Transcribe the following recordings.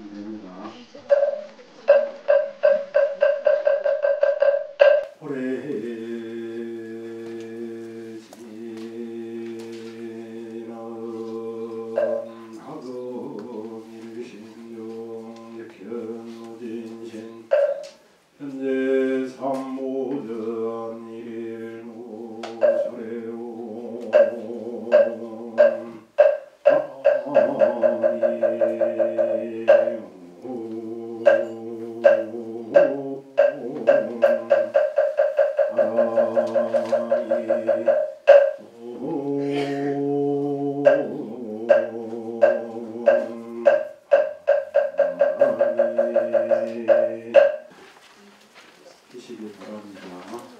됩니다. 드시기 바랍니다.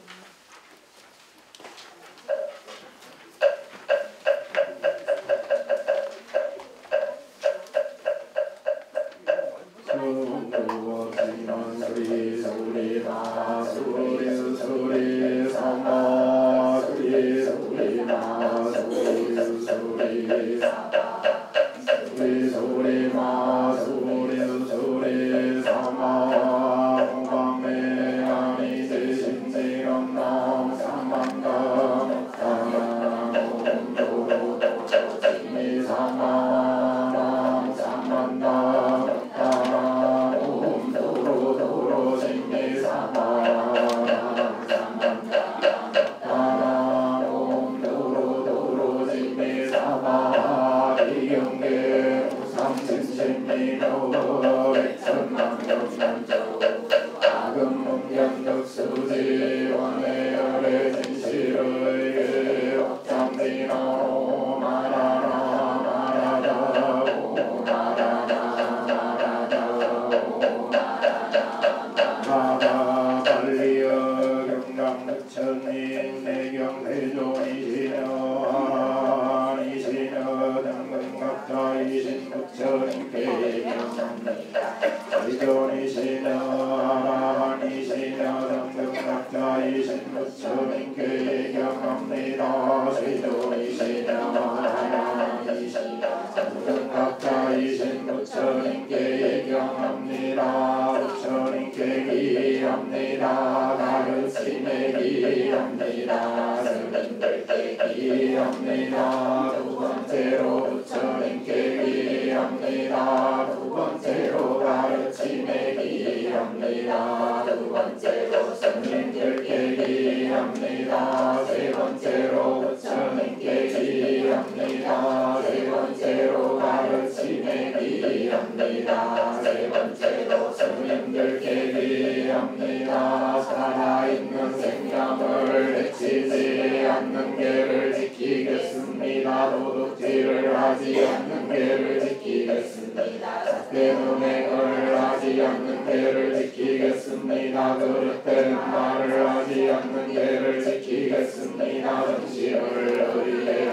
살아있는 생명을 해치지 않는 계를 지키겠습니다. 도둑질을 하지 않는 계를 지키겠습니다. 삭된 은행을 하지 않는 계를 지키겠습니다. 그릇된 말을 하지 않는 계를 지키겠습니다. 음식을 의리에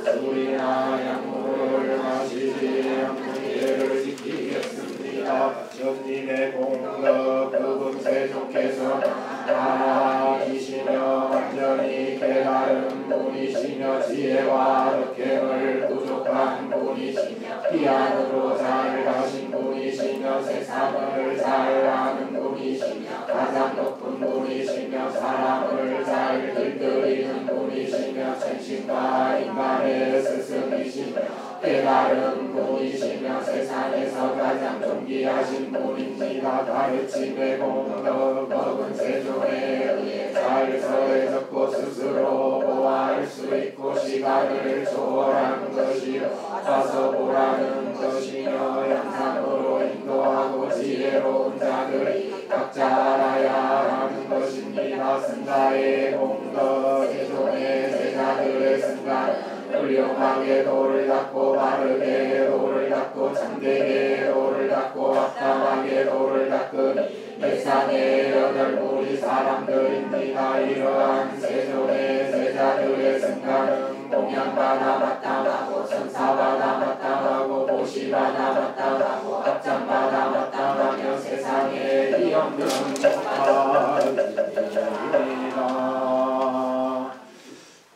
술이나 약물을 마시지 않는 계를 지키겠습니다. 주님의 공덕 그분 세속해서 하나이시며 완전히 깨달은 분이시며 지혜와 덕행을 부족한 분이시며 피안으로 잘 가신 분이시며 세상을 잘 아는 분이시며 가장 높은 분이시며 사람을 잘 길들이는 분이시며 천신과 인간의 스승이시며 깨달은 분이시며 세상에서 가장 존귀하신 분입니다. 가르침의 공덕 법은 세종에 의해 잘 서해졌고 스스로 보아할 수 있고 시간을 초월하는 것이요 와서 보라는 것이며 양상으로 인도하고 지혜로운 자들이 각자 알아야 하는 것입니다. 승자의 공덕 세종의 제자들의 승가 훌륭하게 도를 닦고 바르게 도를 닦고 참되게 도를 닦고 합당하게 도를 닦으니 세상의 여덟 무리 사람들입니다. 이러한 세존의 제자들의 승가는 공양바나 마땅하고 천사바나 마땅하고 보시바나 마땅하고 합장바나 마땅하며 세상에 이없는 축하드립니다.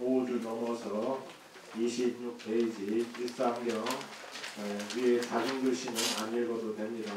5주 넘어서 26페이지 일상경 위에 작은 글씨는 안 읽어도 됩니다.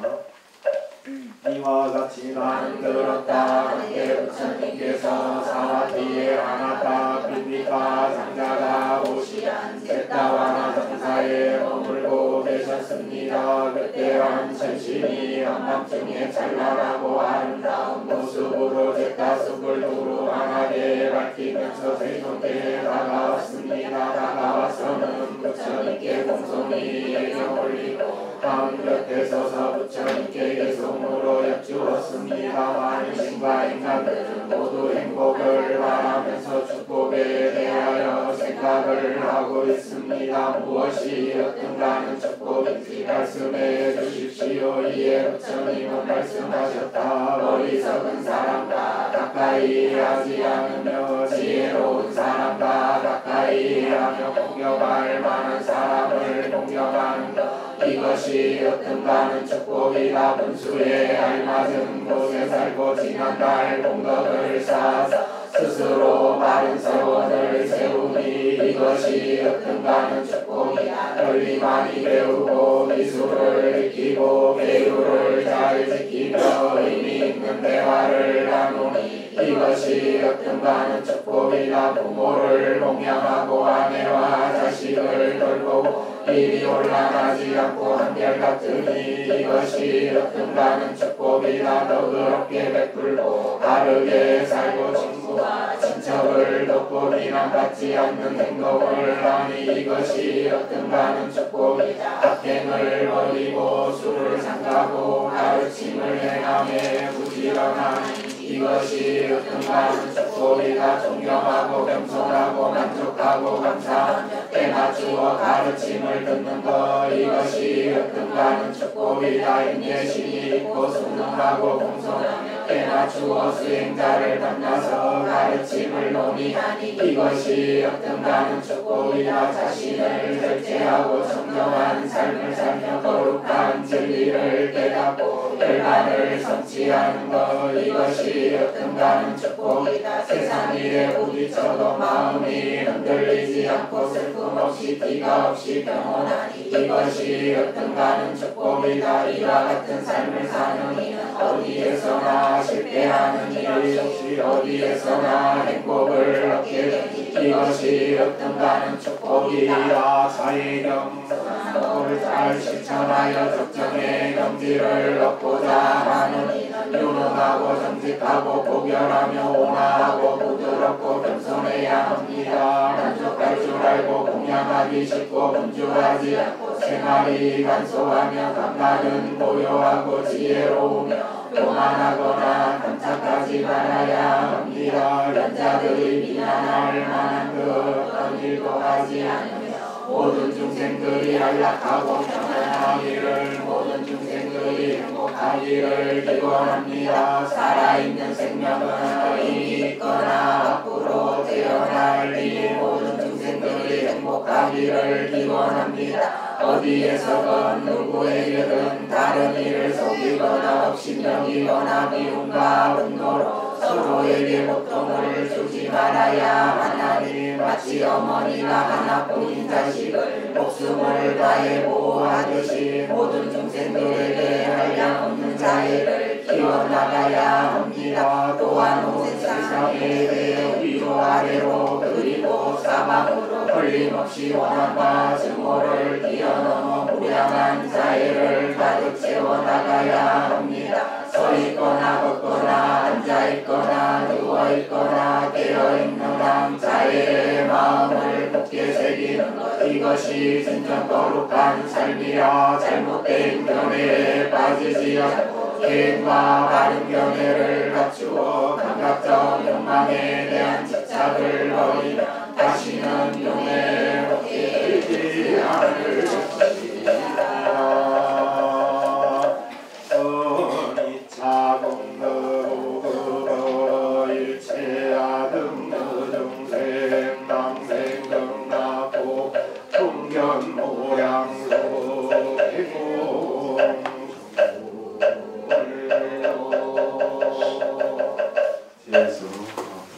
이와 같이 나는 들었다. 그때 부처님께서 사와티에 아나타 빈니카 장자가 오시안세타와나 정사에 머물고 계셨습니다. 그때 한 천신이 한밤중에 찬란하고 아름다운 모습으로 제타숲을 두루마하게 밝히면서 세존대에 다가왔습니다. 다가와서는 부처님께 공손히 예경 올리고 다음 곁에 서서 부처님께 계속으로 여쭈었습니다. 많은 신과 인간들은 모두 행복을 바라면서 축복에 대하여 생각을 하고 있습니다. 무엇이 어떤가는 축복인지 말씀해 주십시오. 이에 부처님은 말씀하셨다. 어리석은 사람과 가까이 하지 않으며 지혜로운 사람과 가까이 하며 공경할 만한 사람을 공경하는 것, 이것이 어떤가는 축복이다. 분수에 알맞은 곳에 살고 지난달 공덕을 쌓아서 스스로 바른 세원을 세우니 이것이 어떤가는 축복이다. 널리 많이 배우고 미술을 익히고 배우를 잘 지키며 의미 있는 대화를 나누니 이것이 어떤가는 축복이다. 부모를 공양하고 아내와 자식을 돌보고 일이 올라가지 않고 한결같으니 이것이 어떤가는 축복이다. 너그럽게 베풀고 바르게 살고 친구와 친척을 돕고 비난받지 않는 행동을 하니 이것이 어떤가는 축복이다. 악행을 버리고 술을 삼가고 가르침을 행함에 부지런하니 이것이 어떤가는 축복이다. 존경하고 겸손하고 만족하고 감사하며 때 맞추어 가르침을 듣는 것, 이것이 어떤가는 축복이다. 인내심이 있고 순응하고 공손하며 때 맞추어 수행자를 만나서 가르침을 논의하니 이것이 어떤가는 축복이다. 자신을 절제하고 청정한 삶을 살며 거룩한 진리를 깨닫고 혈관을 성취하는 것, 이것이 어떤가는 축복이다. 세상 일에 부딪혀도 마음이 흔들리지 않고 슬픔 없이 티가 없이 평온하니 이것이 어떤가는 축복이다. 이와 같은 삶을 사는 이는 어디에서나 실패하는 일 없이 어디에서나 행복을 얻게 되니 이것이 어떤가는 축복이다. 자의경 을 잘 실천하여 적정의 경지를 얻고자 하는 이는 유능하고 정직하고 고결하며 온화하고 부드럽고 겸손해야 합니다. 만족할 줄 알고 공양하기 쉽고 분주하지 않고 생활이 간소하며 감각은 고요하고 지혜로우며 교만하거나 감착하지 말아야 합니다. 연자들이 비난할 만한 어떤 일도 하지 않으며 모든 중생들이 안락하고 평안하기를 모든 중생들이 행복하기를 기원합니다. 살아있는 생명은 이미 있거나 앞으로 태어날 이 모든 중생들이 행복하기를 기원합니다. 어디에서건 누구에게든 다른 이를 속이거나 업신여기거나 미움과 분노로 서로에게 고통을 주지 말아야 하나니 마치 어머니가 하나뿐인 자식을 목숨을 다해 보호하듯이 모든 중생들에게 한량없는 자애를 키워나가야 합니다. 또한 온 세상에 대해 위로 아래로 그리고 사방으로 걸림없이 원한과 증오를 뛰어넘어 무량한 자애를 가득 채워나가야 합니다. 서있거나 걷거나 앉아있거나 누워있거나 깨어있는 한 자애의 마음을 굳게 새기는 것, 이것이 진정 거룩한 삶이라. 잘못된 견해에 빠지지 않고 계획과 바른 견해를 갖추어 감각적 욕망에 대한 집착을 버리며 다시는 용해롭게 되지 않을 것입니다.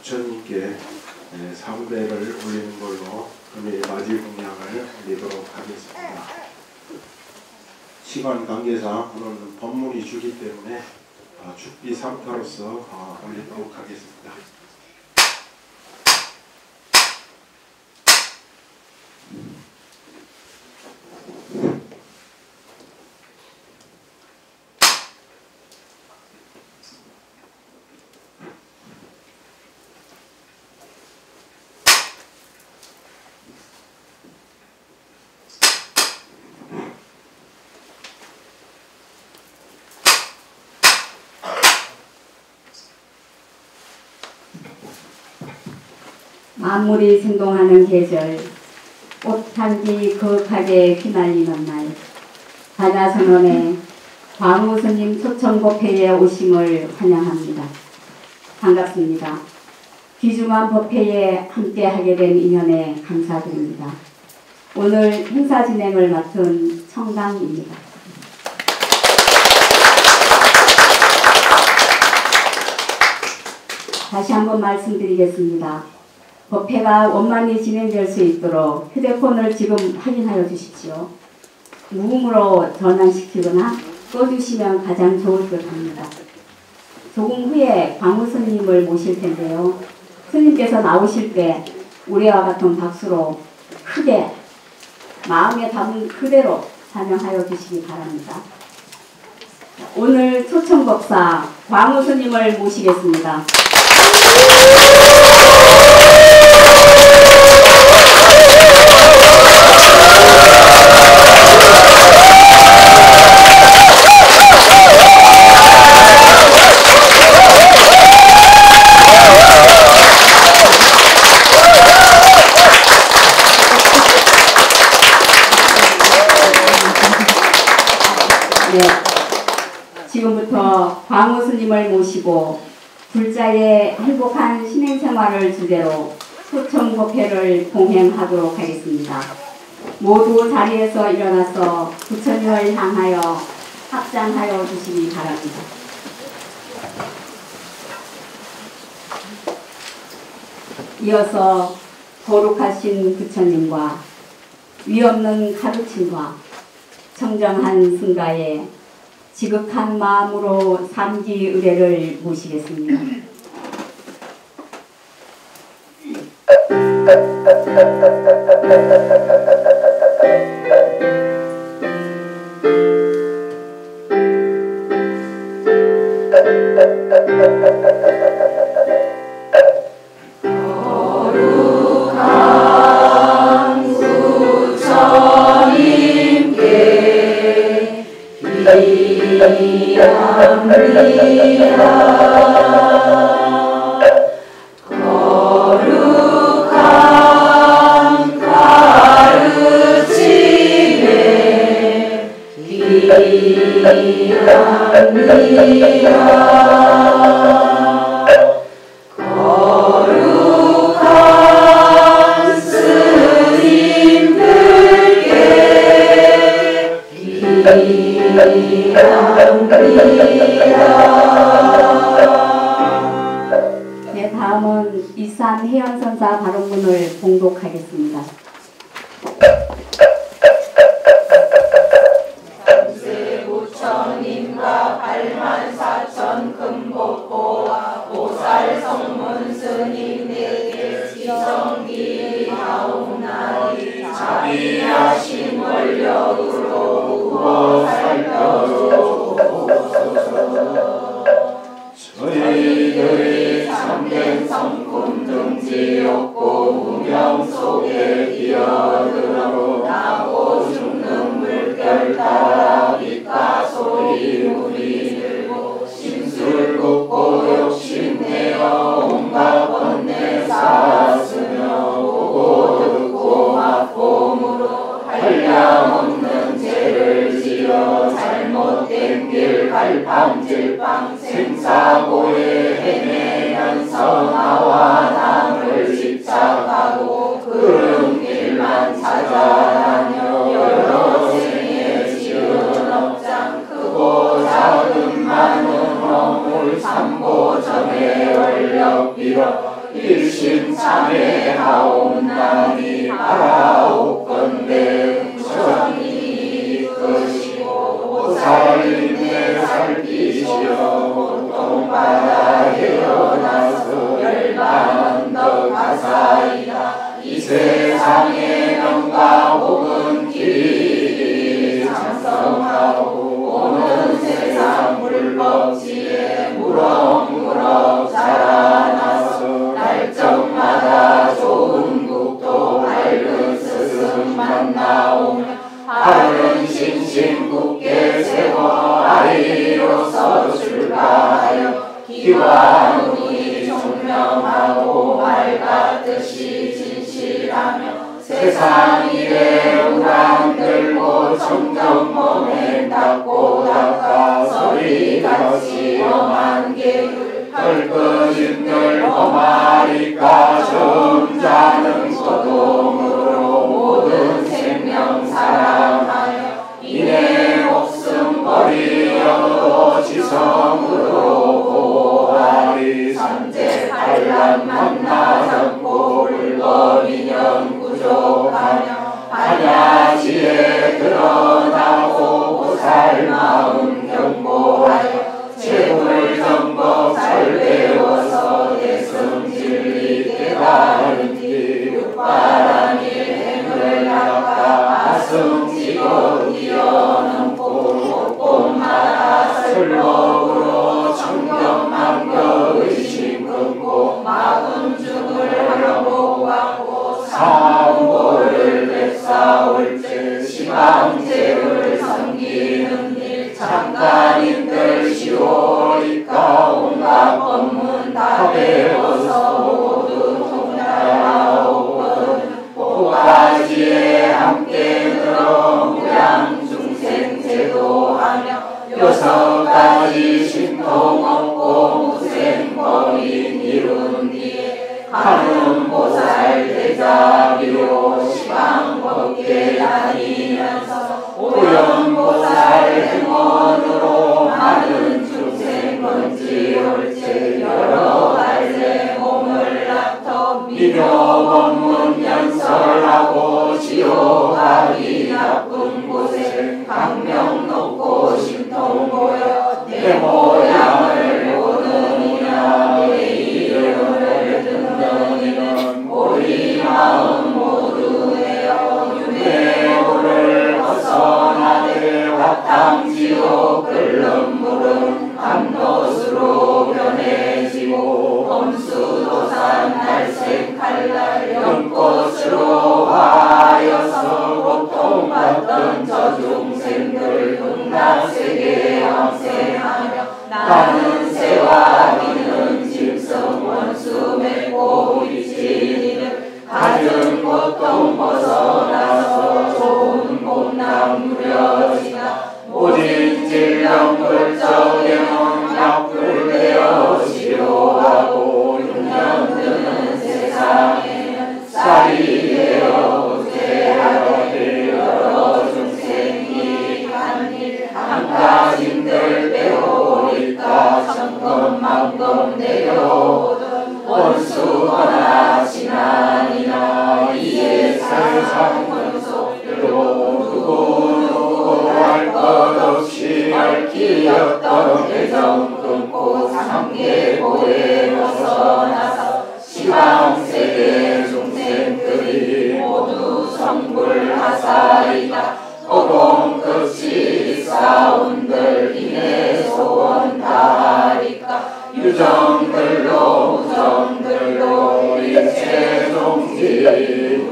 부처님께 삼배를 올리는 걸로 오늘 맞이 공양을 드리도록 하겠습니다. 시간 관계상 오늘은 법문이 주기 때문에 죽비 삼타로서 올리도록 하겠습니다. 만물이 생동하는 계절, 꽃향기 거하게 휘날리는 날, 바다선언에 광우스님 초청법회에 오심을 환영합니다. 반갑습니다. 귀중한 법회에 함께하게 된 인연에 감사드립니다. 오늘 행사 진행을 맡은 청강입니다. 다시 한번 말씀드리겠습니다. 법회가 원만히 진행될 수 있도록 휴대폰을 지금 확인하여 주십시오. 무음으로 전환시키거나 꺼주시면 가장 좋을 듯 합니다. 조금 후에 광우 스님을 모실 텐데요. 스님께서 나오실 때 우리와 같은 박수로 크게 마음에 담은 그대로 찬양하여 주시기 바랍니다. 오늘 초청법사 광우 스님을 모시겠습니다. 지금부터 광우 스님을 모시고 불자의 행복한 신행생활을 주제로 초청법회를 봉행하도록 하겠습니다. 모두 자리에서 일어나서 부처님을 향하여 합장하여 주시기 바랍니다. 이어서 거룩하신 부처님과 위없는 가르침과 청정한 승가에 지극한 마음으로 삼기 의례를 모시겠습니다. 네, 다음은 이산 해연선사 발언문을 봉독하겠습니다. 삼세 부처님과 84,000 금복고와 보살 성문 스님에게 지성기 나오나니 자비하신 원력으로 구워 살펴주옵소서. 저희들이 참된 성품 등지 없고 무명 속에 기어들어 나고 죽는 물결 따라 빛과 소리 물이 들고 심술 굽고 욕심내어 온갖 번뇌 쌓았으며 보고 듣고 맛봄으로 한량없는 죄를 지어 잘못된 길 갈팡질팡 생사고에 헤매면서 나와 남을 집착하고 그런 길만 찾아다녀 여러 생에 지은 업장 크고 작은 많은 허물 삼보전에 원력 빌어 일심 참회하옵나니 바라옵건대 부처님이 이끄시고 바다에 어나서 열반 언덕 가사이다. 이 세상의 명과 복은 길이 장성하고 오는 세상 불법지에 무럭무럭 자라나서 날적마다 좋은 국토 밝은 스승만 나오며 하늘은 신신국게 세워 아리로서 출가하여 기와눈이 총명하고 말 같듯이 진실하며 세상 일에 우란 들고 점점 몸에 닦고 닦아 서리같이 엄한 계율 헐거진들 범하리까 점잖은 소동으로 모든 생명 사랑하여 이내 목숨 버리어도 지성으로 보아리 삼재 반란 만나잡고 불법인연 부족하며 반야지에 드러나고 보살 마음 경고하여 재불정법 잘 배워서 대승진리 깨달은 뒤 육바라밀 행을 닦아 아승지고 뛰어넘고 꽃마다 설법으로 청경만겨 의심 끊고 마군중을 하려고 사무를 뵙사올 때 시방제를 섬기는 일 잠깐인들 시오리까 온갖 법문 다 배워서 모두 통달하오거든. 복가지에 함께 늘어 무량중생 제도하며 6가지 신통 없고 무생법인 이룬 뒤에 가는 보살 대자비로 시방법계 다니면서 오연보살 행원으로 많은 중생 건지올제 여러 갈래 몸을 낳터 미묘법문 연설하고 지옥가기 나쁜 곳에 강명 높고 신통 보여 내 모양을 보느니라. 내 이름을 듣는 이는 우리 마음 모두 내어 유배고를 벗어나되 화탕지옥 끓는 물은 감로수로 변해지고 범수도산 날색 칼날 연꽃으로 하여서 고통받던 저 중생들 극락세계에 왕생하며 나는 새와 니는 짐승 원수 맺고 일진이들 가진 고통 벗어나서 좋은 복락 누려지나 모진 질병 불적에는 약불되어 치료하고 6년 드는 세상에는 쌀이 되어 부재하되 여러 중생이 한일 한가진들 배우리까 천금만금 내려오든 원수거나 지난이나 이에 세상 권속들로 누구 할 것 없이 얽히였던 애정 끊고 상계고에 벗어나서 시방세계 중생들이 모두 성불하사이다. 호봉끝이 싸운들 이내 소원 다하리까 유정들로 무정들로 일체 종지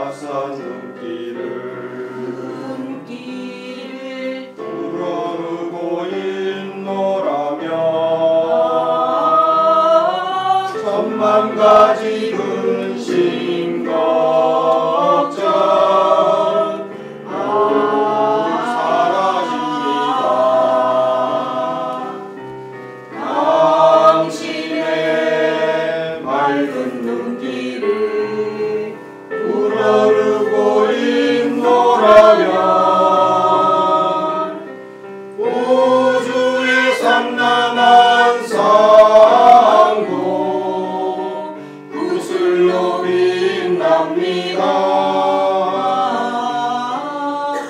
따스한 눈길을 우러르고 있노라며 천만 가지 근심 걱정 모두 사라집니다. 당신의 맑은 눈길을 우러르고 있노라면 우주의 삼남한 상도 구슬로 빛납니다.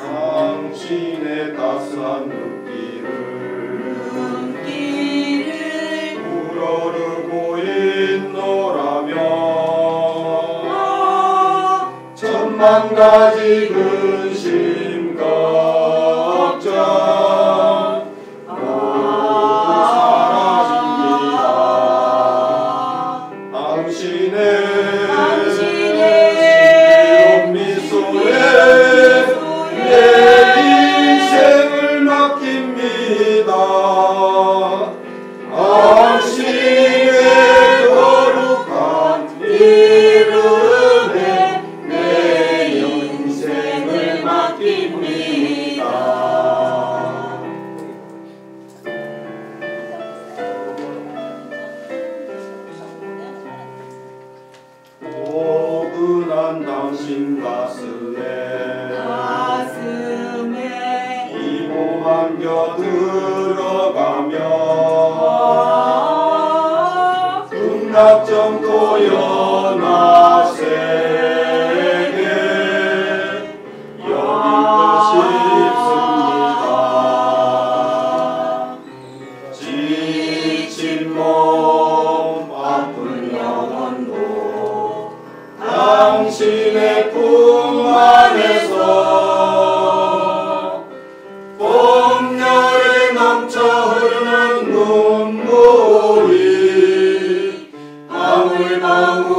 당신의 따스한 눈길을 우러르고 있노라면 천만 가지 근심 걱정 모두 사라집니다. 당신의 신비로운 미소에 내 인생을 맡깁니다. 당신의 거룩한 이름에 내 인생을 맡깁니다. 포근한 당신 가슴에 이 몸 안겨 들어가며 극락정도 연하세게 여기고 싶습니다. 지친 몸 아픈 영혼도 당신의 품 안에서 봄열에 넘쳐 흐르는 눈물이 방울방울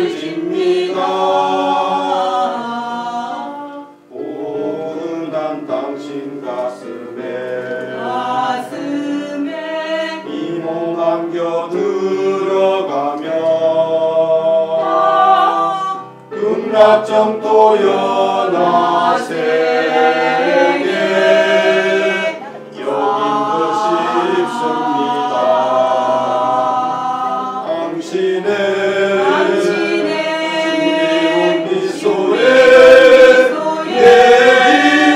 집니다. 포근한 당신 가슴에 이 몸 안겨 들어가며 극락정도 연하세게 여기고 싶습니다. 당신의 신비로운 미소에 내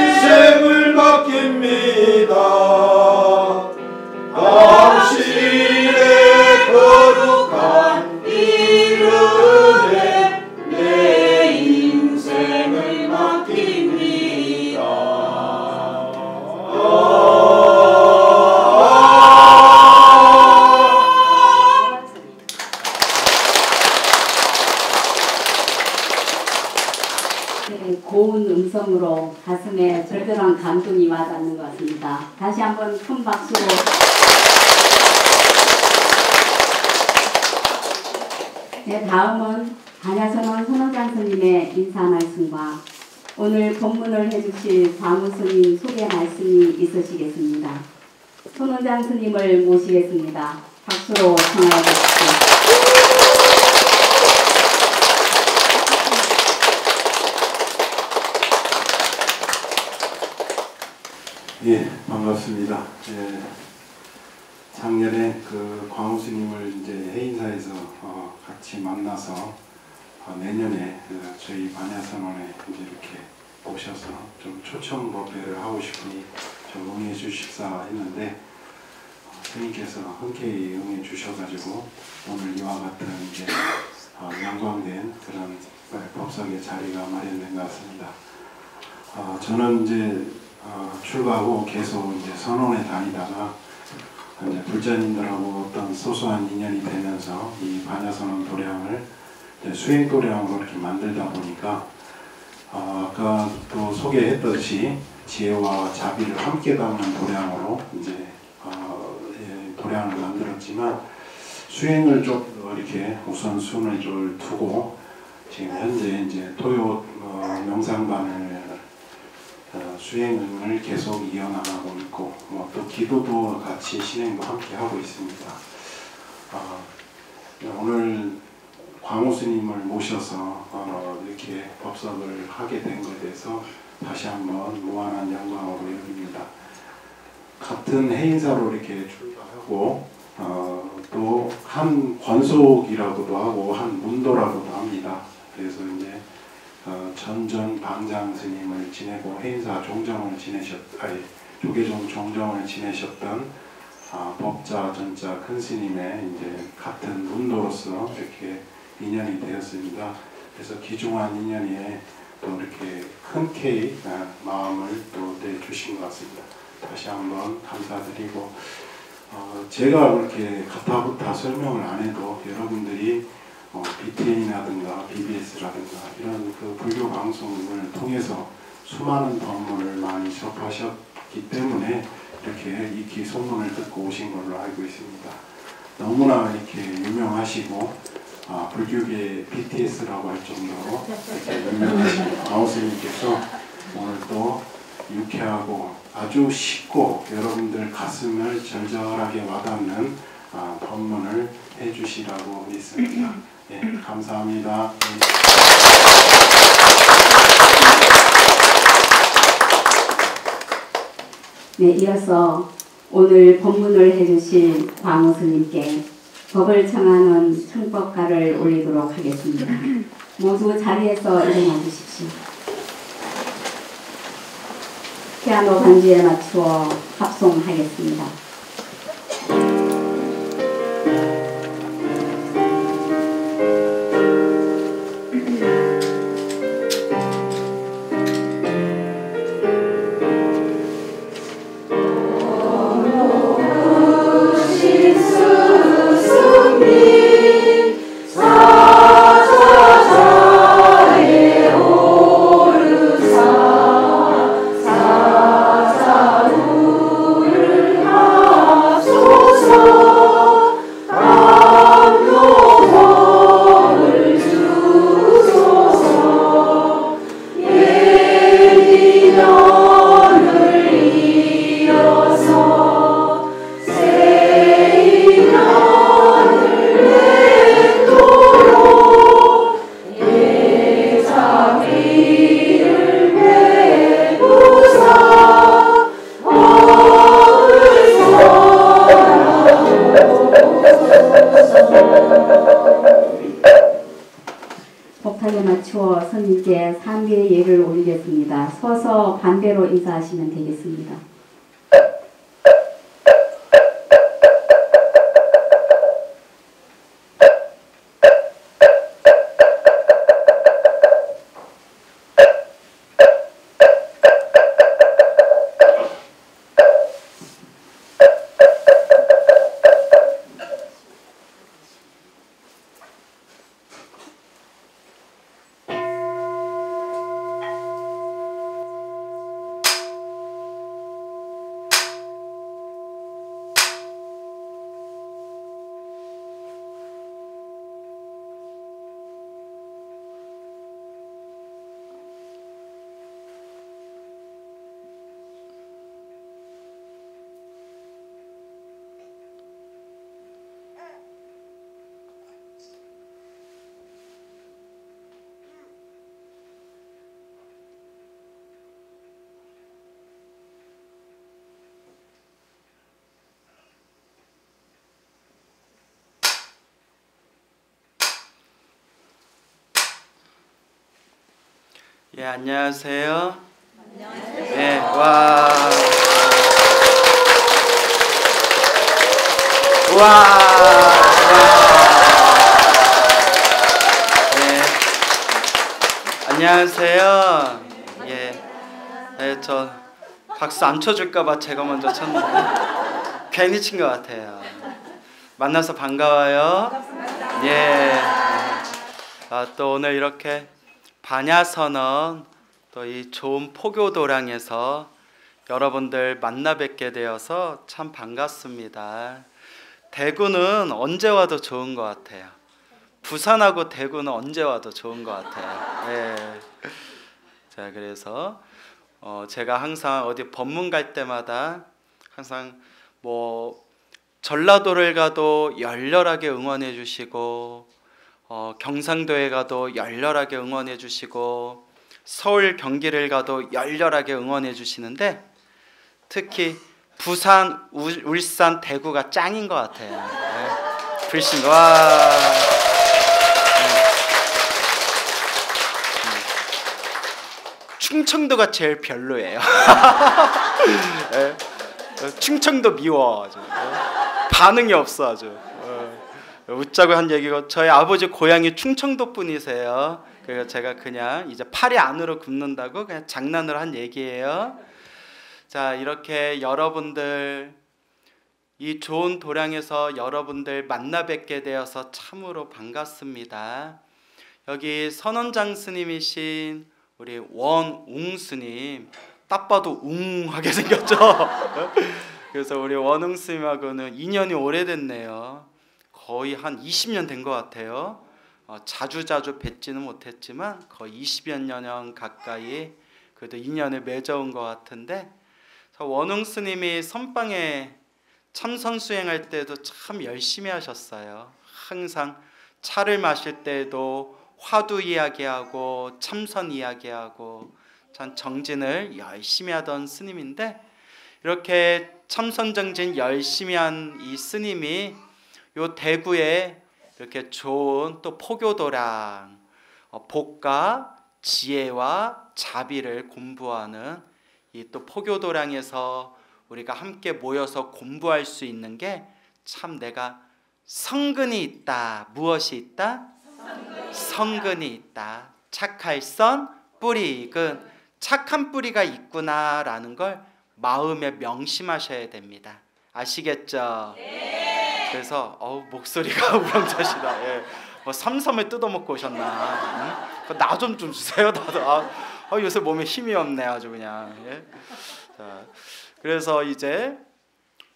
인생을 맡깁니다. 당신의 거룩한 이름에 내 인생을 맡깁니다. 고운 음성으로 가슴에 절절한 감동이 와닿는 것 같습니다. 다시 한번 큰 박수로. 네, 다음은 반야선원 선원장 스님의 인사 말씀과 오늘 법문을 해주실 광우 스님 소개 말씀이 있으시겠습니다. 선원장 스님을 모시겠습니다. 박수로 청하여 주십시오. 예, 반갑습니다. 예, 작년에 그 광우 스님을 이제 해인사에서 같이 만나서 내년에 저희 반야선원에 이제 이렇게 오셔서 좀 초청 법회를 하고 싶으니 좀 응해 주십사 했는데 스님께서 흔쾌히 응해 주셔가지고 오늘 이와 같은 이제 영광된 그런 법석의 자리가 마련된 것 같습니다. 저는 이제 출가하고 계속 이제 선원에 다니다가 이제 불자님들하고 어떤 소소한 인연이 되면서 이 반야선원 도량을 수행 도량으로 이렇게 만들다 보니까 아까 또 소개했듯이 지혜와 자비를 함께 담는 도량으로 이제 도량을 만들었지만 수행을 좀 이렇게 우선순위를 두고 지금 현재 이제 토요 명상반을 수행을 계속 이어나가고 있고 또 기도도 같이 진행도 함께 하고 있습니다. 오늘 광호 스님을 모셔서 이렇게 법석을 하게 된 것에 대해서 다시 한번 무한한 영광으로 여깁니다. 같은 해인사로 이렇게 출가하고 또 한 권속이라고도 하고 한 문도라고도 합니다. 그래서 이제 전전 방장 스님을 지내고 해인사 종정을 조계종 종정을 지내셨던 법자 전자 큰 스님의 이제 같은 문도로서 이렇게 인연이 되었습니다. 그래서 귀중한 인연에 또 이렇게 흔쾌히 마음을 또 내주신 것 같습니다. 다시 한번 감사드리고 제가 그렇게 가타부타 설명을 안 해도 여러분들이 BTN이라든가 BBS라든가 이런 그 불교 방송을 통해서 수많은 법문을 많이 접하셨기 때문에 이렇게 익히 소문을 듣고 오신 걸로 알고 있습니다. 너무나 이렇게 유명하시고 불교계 BTS라고 할 정도로 이렇게 유명하신 광호 스님께서 오늘 또 유쾌하고 아주 쉽고 여러분들 가슴을 절절하게 와닿는 법문을 해주시라고 믿습니다. 예, 감사합니다. 네, 이어서 오늘 법문을 해주실 광호 스님께 법을 청하는 청법가를 올리도록 하겠습니다. 모두 자리에서 일어나 주십시오. 피아노 반주에 맞추어 합송하겠습니다. 법탁에 맞추어 스님께 상비의 예를 올리겠습니다. 서서 반대로 인사하시면 되겠습니다. 예, 안녕하세요. 예, 와. 예. 안녕하세요. 예, 저 박수 안 쳐줄까봐 제가 먼저 쳤는데 괜히 친 것 같아요. 만나서 반가워요. 예. 또 오늘 이렇게 반야선언 또 이 좋은 포교도량에서 여러분들 만나 뵙게 되어서 참 반갑습니다. 대구는 언제 와도 좋은 것 같아요. 부산하고 대구는 언제 와도 좋은 것 같아요. 예. 자, 그래서 제가 항상 어디 법문 갈 때마다 항상 뭐 전라도를 가도 열렬하게 응원해 주시고, 경상도에 가도 열렬하게 응원해 주시고, 서울 경기를 가도 열렬하게 응원해 주시는데, 특히 부산, 울산, 대구가 짱인 것 같아요. 네. 불신 와. 충청도가 제일 별로예요. 네. 충청도 미워 아주. 반응이 없어 아주. 웃자고 한 얘기고, 저희 아버지 고향이 충청도 분이세요. 그래서 제가 그냥 이제 팔이 안으로 굽는다고 그냥 장난으로 한 얘기예요. 자, 이렇게 여러분들 이 좋은 도량에서 여러분들 만나 뵙게 되어서 참으로 반갑습니다. 여기 선원장 스님이신 우리 원웅 스님, 딱 봐도 웅하게 생겼죠. 그래서 우리 원웅 스님하고는 인연이 오래됐네요. 거의 한 20년 된 것 같아요. 자주 뵙지는 못했지만 거의 20여 년 가까이 그래도 인연을 맺어온 것 같은데, 원웅 스님이 선방에 참선 수행할 때도 참 열심히 하셨어요. 항상 차를 마실 때도 화두 이야기하고 참선 이야기하고 참 정진을 열심히 하던 스님인데, 이렇게 참선 정진 열심히 한 이 스님이 요 대구에 이렇게 좋은 또 포교도량, 복과 지혜와 자비를 공부하는 이 또 포교도량에서 우리가 함께 모여서 공부할 수 있는 게 참 내가 성근이 있다. 무엇이 있다? 성근이 있다. 착할 선 뿌리 근, 착한 뿌리가 있구나라는 걸 마음에 명심하셔야 됩니다. 아시겠죠? 네. 그래서 목소리가 우렁차시다. 예. 뭐 삼섬을 뜯어먹고 오셨나? 응? 나 좀 주세요. 나도 요새 몸에 힘이 없네 아주 그냥. 예? 자, 그래서 이제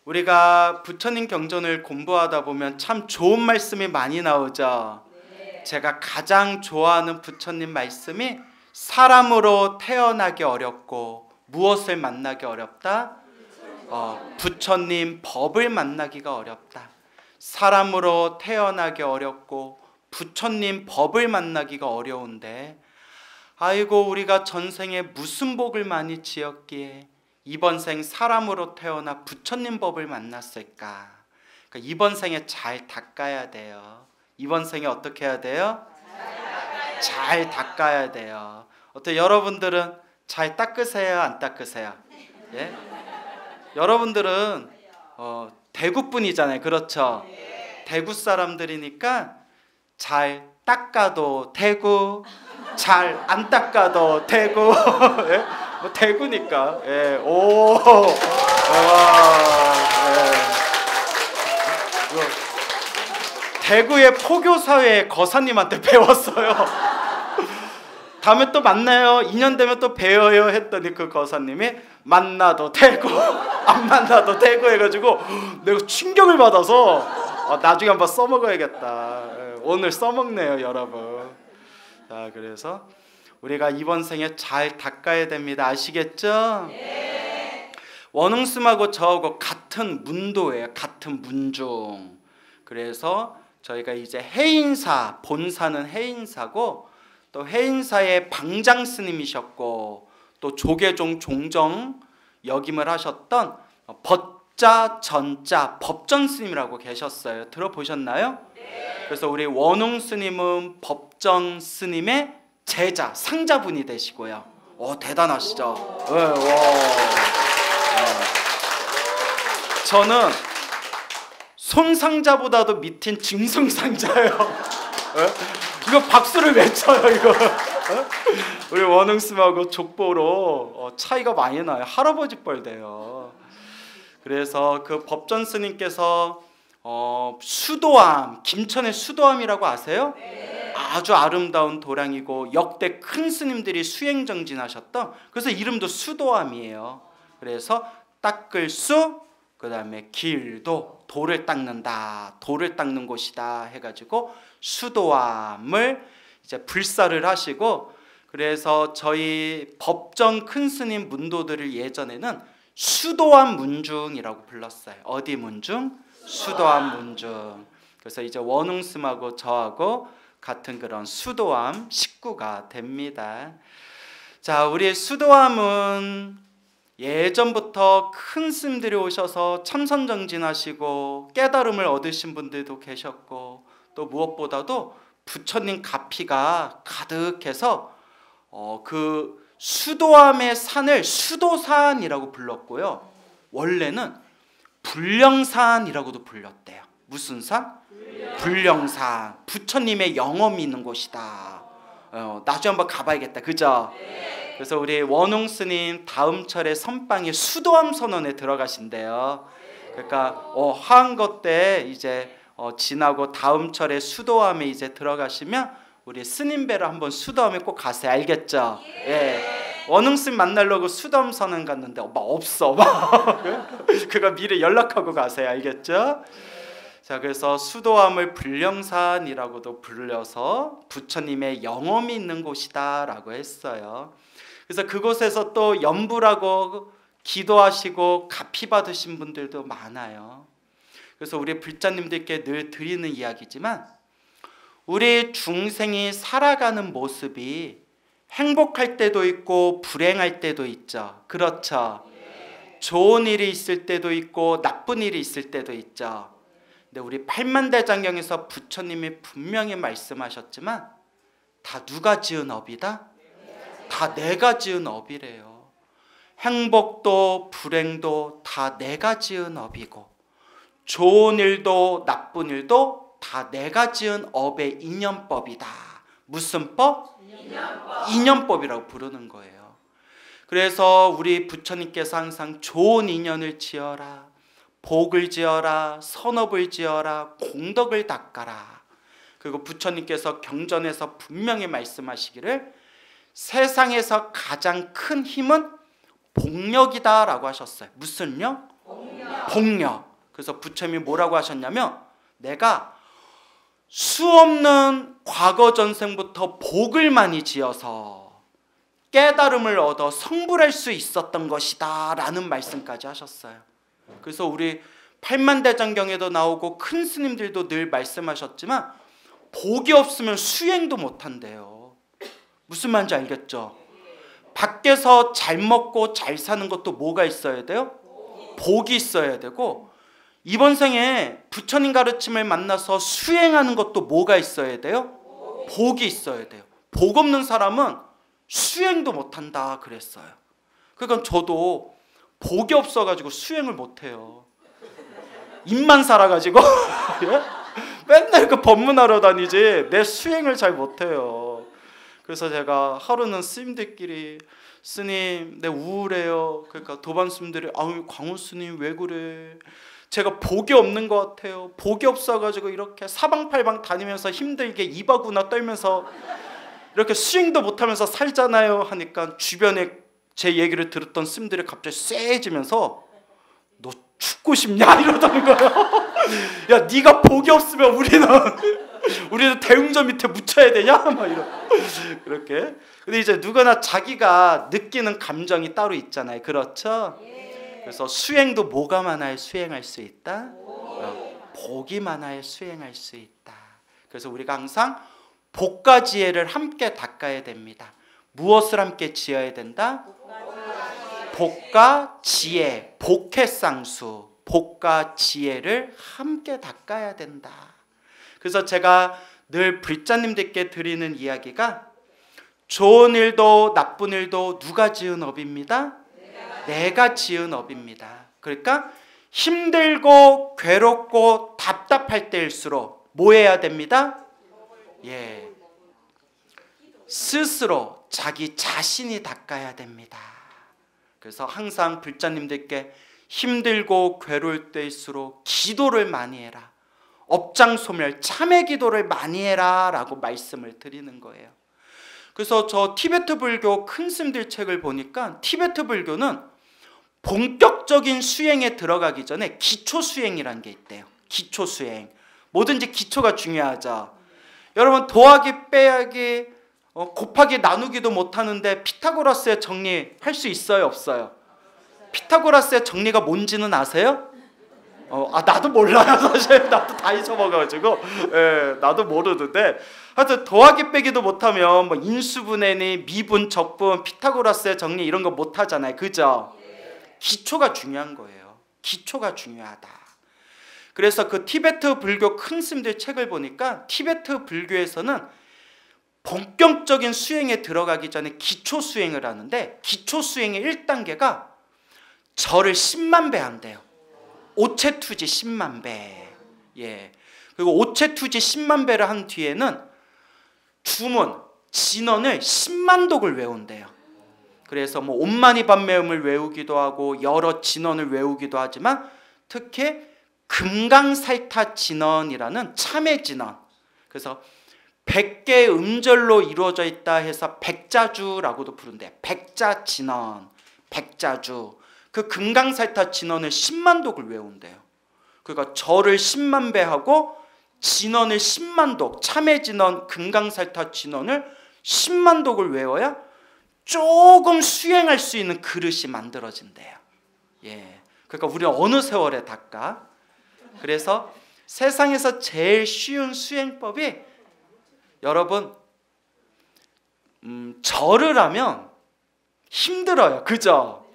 우리가 부처님 경전을 공부하다 보면 참 좋은 말씀이 많이 나오죠. 네. 제가 가장 좋아하는 부처님 말씀이 사람으로 태어나기 어렵고 무엇을 만나기 어렵다? 부처님 법을 만나기가 어렵다. 사람으로 태어나기 어렵고 부처님 법을 만나기가 어려운데, 아이고 우리가 전생에 무슨 복을 많이 지었기에 이번 생 사람으로 태어나 부처님 법을 만났을까? 그러니까 이번 생에 잘 닦아야 돼요. 이번 생에 어떻게 해야 돼요? 잘 닦아야 돼요. 어때 여러분들은 잘 닦으세요? 안 닦으세요? 예? 여러분들은 대구 분이잖아요. 그렇죠? 대구 사람들이니까 잘 닦아도 대구, 잘 안 닦아도 대구. 예? 뭐 대구니까. 예. 오. 예. 대구의 포교사회 거사님한테 배웠어요. 다음에 또 만나요. 2년 되면 또 배워요 했더니 그 거사님이 만나도 대구, 안 만나도 대구 해가지고 내가 충격을 받아서 나중에 한번 써먹어야겠다. 오늘 써먹네요 여러분. 자, 그래서 우리가 이번 생에 잘 닦아야 됩니다. 아시겠죠? 네. 원웅스님하고 저하고 같은 문도예요. 같은 문중. 그래서 저희가 이제 해인사, 본사는 해인사고 또 해인사의 방장 스님이셨고 또 조계종 종정 역임을 하셨던 법자 전자 법전 스님이라고 계셨어요. 들어보셨나요? 네. 그래서 우리 원웅 스님은 법전 스님의 제자, 상자분이 되시고요. 대단하시죠? 네, 와. 저는 손상자보다도 밑인 증승상자예요. 이거 박수를 왜 쳐요 이거? 우리 원웅스님하고 족보로 차이가 많이 나요. 할아버지 뻘 돼요. 그래서 그 법전 스님께서 수도암, 김천의 수도암이라고 아세요? 네. 아주 아름다운 도량이고 역대 큰 스님들이 수행정진하셨던, 그래서 이름도 수도암이에요. 그래서 닦을 수, 그 다음에 길도 돌을 닦는다, 돌을 닦는 곳이다 해가지고 수도암을 이제 불사를 하시고, 그래서 저희 법정 큰 스님 문도들을 예전에는 수도암 문중이라고 불렀어요. 어디 문중? 수도암 문중. 그래서 이제 원웅스님하고 저하고 같은 그런 수도암 식구가 됩니다. 자, 우리 수도암은 예전부터 큰 스님들이 오셔서 참선정진하시고 깨달음을 얻으신 분들도 계셨고, 또 무엇보다도 부처님 가피가 가득해서 그 수도암의 산을 수도산이라고 불렀고요. 원래는 불령산이라고도 불렸대요. 무슨 산? 불령산. 부처님의 영험이 있는 곳이다. 나중에 한번 가봐야겠다. 그죠? 그래서 우리 원웅 스님 다음 철에 선방에 수도암 선원에 들어가신대요. 그러니까 화한거 때 이제 지나고 다음 철에 수도암에 이제 들어가시면 우리 스님 뵈러 한번 수도암에 꼭 가세요. 알겠죠? 예. 원웅 스님 만나려고 수도암 선원 갔는데 없어. 그거 미리 연락하고 가세요. 알겠죠? 자, 그래서 수도암을 불령산이라고도 불려서 부처님의 영험이 있는 곳이다라고 했어요. 그래서 그곳에서 또 연불하고 기도하시고 가피 받으신 분들도 많아요. 그래서 우리 불자님들께 늘 드리는 이야기지만, 우리 중생이 살아가는 모습이 행복할 때도 있고 불행할 때도 있죠. 그렇죠? 좋은 일이 있을 때도 있고 나쁜 일이 있을 때도 있죠. 근데 우리 팔만대장경에서 부처님이 분명히 말씀하셨지만, 다 누가 지은 업이다? 다 내가 지은 업이래요. 행복도 불행도 다 내가 지은 업이고, 좋은 일도 나쁜 일도 다 내가 지은 업의 인연법이다. 무슨 법? 인연법이라고 부르는 거예요. 그래서 우리 부처님께서 항상 좋은 인연을 지어라, 복을 지어라, 선업을 지어라, 공덕을 닦아라. 그리고 부처님께서 경전에서 분명히 말씀하시기를 세상에서 가장 큰 힘은 복력이다 라고 하셨어요. 무슨 력? 복력. 그래서 부처님이 뭐라고 하셨냐면, 내가 수없는 과거 전생부터 복을 많이 지어서 깨달음을 얻어 성불할 수 있었던 것이다 라는 말씀까지 하셨어요. 그래서 우리 팔만대장경에도 나오고 큰 스님들도 늘 말씀하셨지만, 복이 없으면 수행도 못한대요. 무슨 말인지 알겠죠? 밖에서 잘 먹고 잘 사는 것도 뭐가 있어야 돼요? 복이 있어야 되고, 이번 생에 부처님 가르침을 만나서 수행하는 것도 뭐가 있어야 돼요? 복이 있어야 돼요. 복 없는 사람은 수행도 못한다 그랬어요. 그러니까 저도 복이 없어가지고 수행을 못해요. 입만 살아가지고 맨날 그 법문하러 다니지 내 수행을 잘 못해요. 그래서 제가 하루는 스님들끼리, 스님 내 우울해요. 그러니까 도반 스님들이, 아유 광우 스님 왜 그래, 제가 복이 없는 것 같아요. 복이 없어가지고 이렇게 사방팔방 다니면서 힘들게 이바구나 떨면서 이렇게 수행도 못하면서 살잖아요 하니까, 주변에 제 얘기를 들었던 스님들이 갑자기 쎄해지면서 너 죽고 싶냐 이러던 거예요. 야, 네가 복이 없으면 우리는 대웅전 밑에 묻혀야 되냐? 막 이렇게. 근데 이제 누구나 자기가 느끼는 감정이 따로 있잖아요. 그렇죠? 그래서 수행도 뭐가 많아야 수행할 수 있다? 복이 많아야 수행할 수 있다. 그래서 우리가 항상 복과 지혜를 함께 닦아야 됩니다. 무엇을 함께 지어야 된다? 복과 지혜, 복해쌍수, 복과 지혜를 함께 닦아야 된다. 그래서 제가 늘 불자님들께 드리는 이야기가, 좋은 일도 나쁜 일도 누가 지은 업입니다? 내가 지은 업입니다. 그러니까 힘들고 괴롭고 답답할 때일수록 뭐 해야 됩니다? 스스로 자기 자신이 닦아야 됩니다. 그래서 항상 불자님들께 힘들고 괴로울 때일수록 기도를 많이 해라, 업장소멸 참회 기도를 많이 해라 라고 말씀을 드리는 거예요. 그래서 저 티베트 불교 큰 스님들 책을 보니까, 티베트 불교는 본격적인 수행에 들어가기 전에 기초 수행이라는 게 있대요. 기초 수행. 뭐든지 기초가 중요하죠. 여러분 더하기 빼기 곱하기 나누기도 못하는데 피타고라스의 정리 할 수 있어요 없어요? 피타고라스의 정리가 뭔지는 아세요? 나도 몰라요 사실. 나도 다 잊어먹어가지고 나도 모르는데 하여튼 더하기 빼기도 못하면 뭐 인수분해니 미분 적분 피타고라스의 정리 이런 거 못하잖아요. 그죠? 기초가 중요한 거예요. 기초가 중요하다. 그래서 그 티베트 불교 큰 스님들 책을 보니까 티베트 불교에서는 본격적인 수행에 들어가기 전에 기초 수행을 하는데 기초 수행의 1단계가 절을 10만 배 한대요. 오체투지 10만 배. 예. 그리고 오체투지 10만 배를 한 뒤에는 주문, 진언을 10만 독을 외운대요. 그래서 뭐 온마니 반매음을 외우기도 하고 여러 진언을 외우기도 하지만 특히 금강살타 진언이라는 참회 진언. 그래서 100개의 음절로 이루어져 있다 해서 백자주라고도 부른대. 백자 진언, 백자주. 그 금강살타 진언을 10만 독을 외운대요. 그러니까 절을 10만 배 하고 진언을 10만 독, 참회 진언, 금강살타 진언을 10만 독을 외워야 조금 수행할 수 있는 그릇이 만들어진대요. 예. 그러니까 우리는 어느 세월에 닦아? 그래서 세상에서 제일 쉬운 수행법이 여러분 절을 하면 힘들어요. 그죠?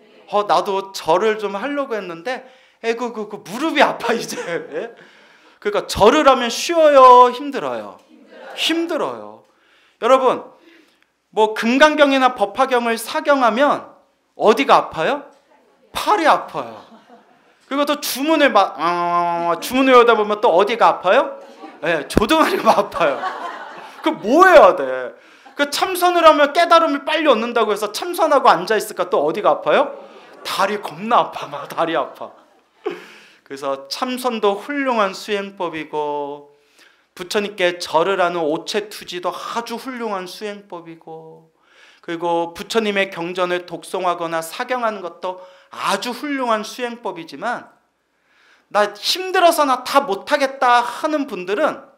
나도 절을 좀 하려고 했는데 그 무릎이 아파 이제. 예? 그러니까 절을 하면 쉬워요? 힘들어요? 힘들어요. 여러분 뭐 금강경이나 법화경을 사경하면 어디가 아파요? 팔이 아파요. 그리고 또 주문을 주문을 외우다 보면 또 어디가 아파요? 예, 조등아리가 아파요. 그 뭐 해야 돼? 그 참선을 하면 깨달음을 빨리 얻는다고 해서 참선하고 앉아 있을까 또 어디가 아파요? 다리 겁나 아파. 막 다리 아파. 그래서 참선도 훌륭한 수행법이고 부처님께 절을 하는 오체투지도 아주 훌륭한 수행법이고 그리고 부처님의 경전을 독송하거나 사경하는 것도 아주 훌륭한 수행법이지만 나 힘들어서 나 다 못하겠다 하는 분들은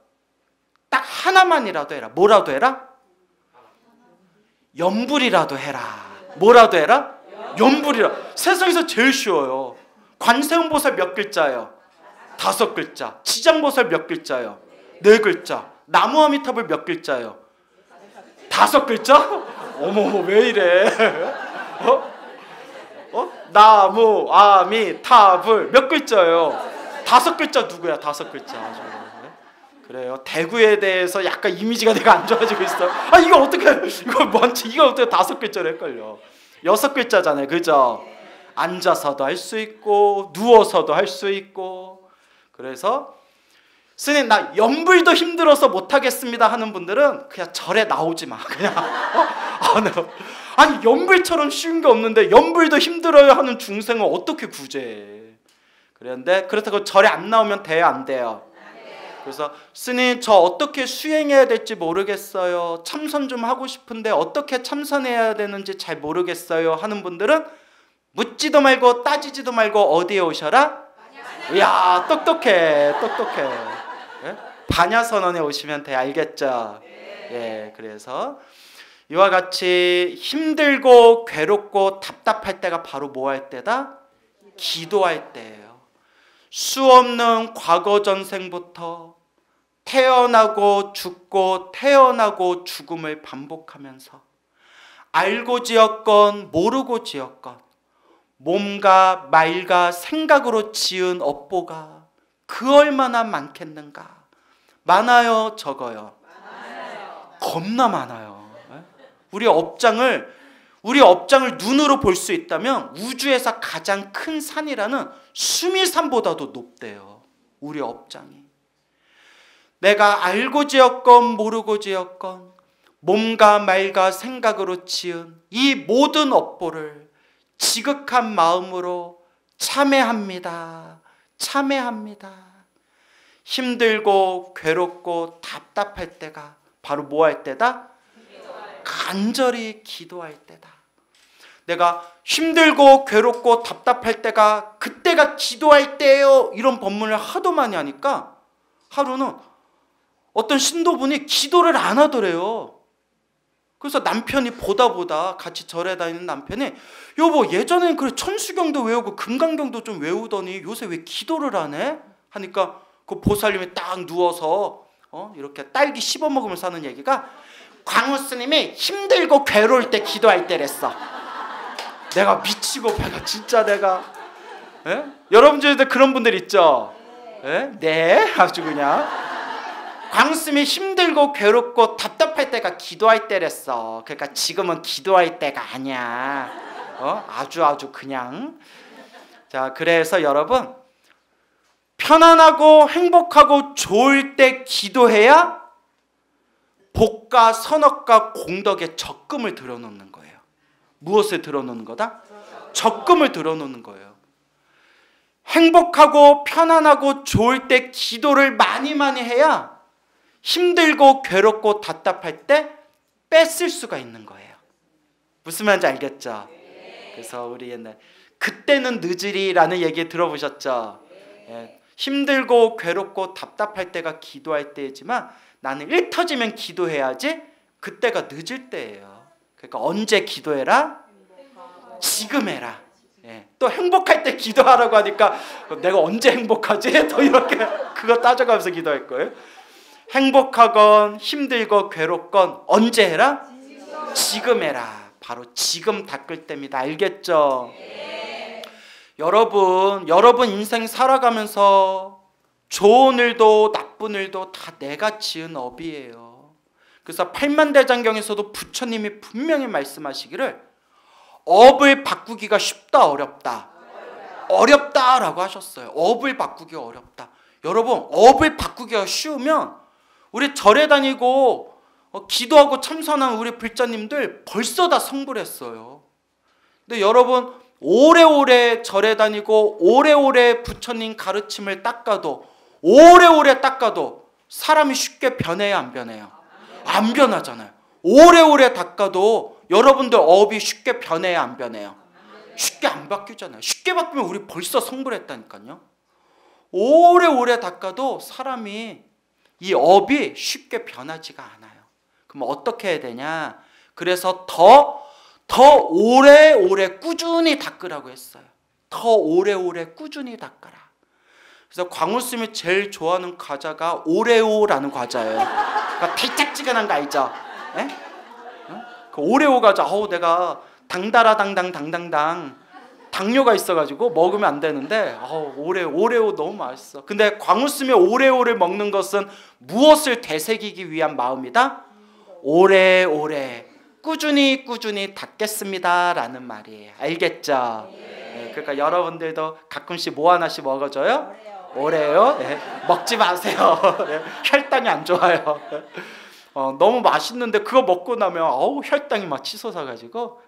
딱 하나만이라도 해라. 뭐라도 해라? 염불이라도 해라. 뭐라도 해라? 염불이라. 세상에서 제일 쉬워요. 관세음보살 몇 글자예요? 5글자. 지장보살 몇 글자예요? 4글자. 나무아미타불 몇 글자예요? 5글자? 어머 왜 이래? 나무아미타불 몇 글자예요? 5글자 누구야? 5글자. 그래요. 대구에 대해서 약간 이미지가 내가 안 좋아지고 있어. 이거 어떻게 이거 어떻게 5글자로 헷갈려? 6글자잖아요. 그죠? 앉아서도 할 수 있고 누워서도 할 수 있고. 그래서 스님 나 염불도 힘들어서 못하겠습니다 하는 분들은 그냥 절에 나오지 마. 그냥 아니 염불처럼 쉬운 게 없는데 염불도 힘들어요 하는 중생을 어떻게 구제해? 그런데 그렇다고 절에 안 나오면 돼요 안 돼요? 그래서 스님 저 어떻게 수행해야 될지 모르겠어요. 참선 좀 하고 싶은데 어떻게 참선해야 되는지 잘 모르겠어요 하는 분들은 묻지도 말고 따지지도 말고 어디에 오셔라? 이야 똑똑해. 예? 반야선언에 오시면 돼. 알겠죠? 예, 그래서 이와 같이 힘들고 괴롭고 답답할 때가 바로 뭐 할 때다? 기도할 때예요. 수 없는 과거 전생부터 태어나고 죽고 태어나고 죽음을 반복하면서 알고 지었건 모르고 지었건 몸과 말과 생각으로 지은 업보가 그 얼마나 많겠는가? 많아요? 적어요? 많아요. 겁나 많아요. 우리 업장을 눈으로 볼 수 있다면 우주에서 가장 큰 산이라는 수미산보다도 높대요. 우리 업장이. 내가 알고 지었건 모르고 지었건 몸과 말과 생각으로 지은 이 모든 업보를 지극한 마음으로 참회합니다. 참회합니다. 힘들고 괴롭고 답답할 때가 바로 뭐 할 때다? 간절히 기도할 때다. 내가 힘들고 괴롭고 답답할 때가 그때가 기도할 때예요. 이런 법문을 하도 많이 하니까 하루는 어떤 신도분이 기도를 안 하더래요. 그래서 남편이 보다 같이 절에 다니는 남편이 여보 예전에는 그래 천수경도 외우고 금강경도 좀 외우더니 요새 왜 기도를 안 해? 하니까 그 보살님이 딱 누워서 이렇게 딸기 씹어 먹으면서 하는 얘기가 광우 스님이 힘들고 괴로울 때 기도할 때랬어. 내가 미치고 배가 진짜 내가 여러분 중에도 그런 분들 있죠? 네 아주 그냥 광우 스님이 힘들고 괴롭고 답답할 때가 기도할 때랬어. 그러니까 지금은 기도할 때가 아니야. 아주 그냥. 자, 그래서 여러분 편안하고 행복하고 좋을 때 기도해야 복과 선업과 공덕에 적금을 들어놓는 거예요. 무엇을 들어놓는 거다? 적금을 들어놓는 거예요. 행복하고 편안하고 좋을 때 기도를 많이 해야 힘들고 괴롭고 답답할 때 뺏을 수가 있는 거예요. 무슨 말인지 알겠죠? 그래서 우리 옛날 그때는 늦으리라는 얘기 들어보셨죠? 힘들고 괴롭고 답답할 때가 기도할 때이지만 나는 일 터지면 기도해야지 그때가 늦을 때예요. 그러니까 언제 기도해라? 지금 해라. 또 행복할 때 기도하라고 하니까 내가 언제 행복하지? 또 이렇게 그거 따져가면서 기도할 거예요. 행복하건 힘들건 괴롭건 언제 해라? 지금 해라. 바로 지금 닦을 때입니다. 알겠죠? 여러분 인생 살아가면서 좋은 일도 나쁜 일도 다 내가 지은 업이에요. 그래서 팔만대장경에서도 부처님이 분명히 말씀하시기를 업을 바꾸기가 쉽다 어렵다? 어렵다라고 하셨어요. 업을 바꾸기가 어렵다. 여러분 업을 바꾸기가 쉬우면 우리 절에 다니고 기도하고 참선한 우리 불자님들 벌써 다 성불했어요. 근데 여러분 오래오래 절에 다니고 오래오래 부처님 가르침을 닦아도 오래오래 닦아도 사람이 쉽게 변해요 안 변해요? 안 변하잖아요. 오래오래 닦아도 여러분들 업이 쉽게 변해요 안 변해요? 쉽게 안 바뀌잖아요. 쉽게 바뀌면 우리 벌써 성불했다니까요. 오래오래 닦아도 사람이 이 업이 쉽게 변하지가 않아요. 그럼 어떻게 해야 되냐? 그래서 더 오래오래 꾸준히 닦으라고 했어요. 더 오래오래 꾸준히 닦아라. 그래서 광우 스님이 제일 좋아하는 과자가 오레오라는 과자예요. 그러니까 달짝지근한 거 알죠? 그 오레오 과자. 내가 당당당 당뇨가 있어가지고 먹으면 안 되는데 오레오 너무 맛있어. 근데 광우 스님이 오레오를 먹는 것은 무엇을 되새기기 위한 마음이다? 오래오래 꾸준히 닦겠습니다 라는 말이에요. 알겠죠? 그러니까 여러분들도 가끔씩 뭐 하나씩 먹어줘요? 오레오? 먹지 마세요. 혈당이 안 좋아요. 너무 맛있는데 그거 먹고 나면 혈당이 막 치솟아가지고.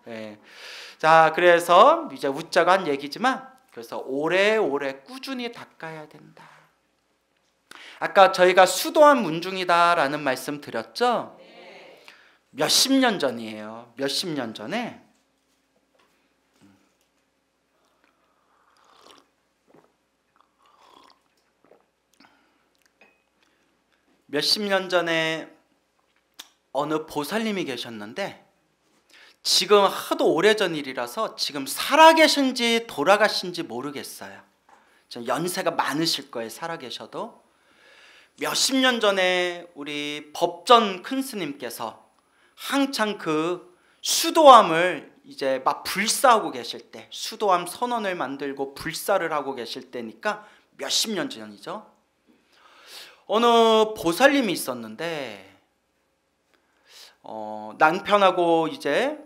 자, 그래서 이제 웃자고 한 얘기지만 그래서 오래오래 꾸준히 닦아야 된다. 아까 저희가 수도한 문중이다라는 말씀 드렸죠? 몇십 년 전이에요. 몇십 년 전에 어느 보살님이 계셨는데 지금 하도 오래전 일이라서 지금 살아계신지 돌아가신지 모르겠어요. 좀 연세가 많으실 거예요. 살아계셔도. 몇십 년 전에 우리 법전 큰 스님께서 한창 그 수도함을 이제 막 불사하고 계실 때, 수도함 선언을 만들고 불사를 하고 계실 때니까 몇십 년 전이죠. 어느 보살님이 있었는데 남편하고 이제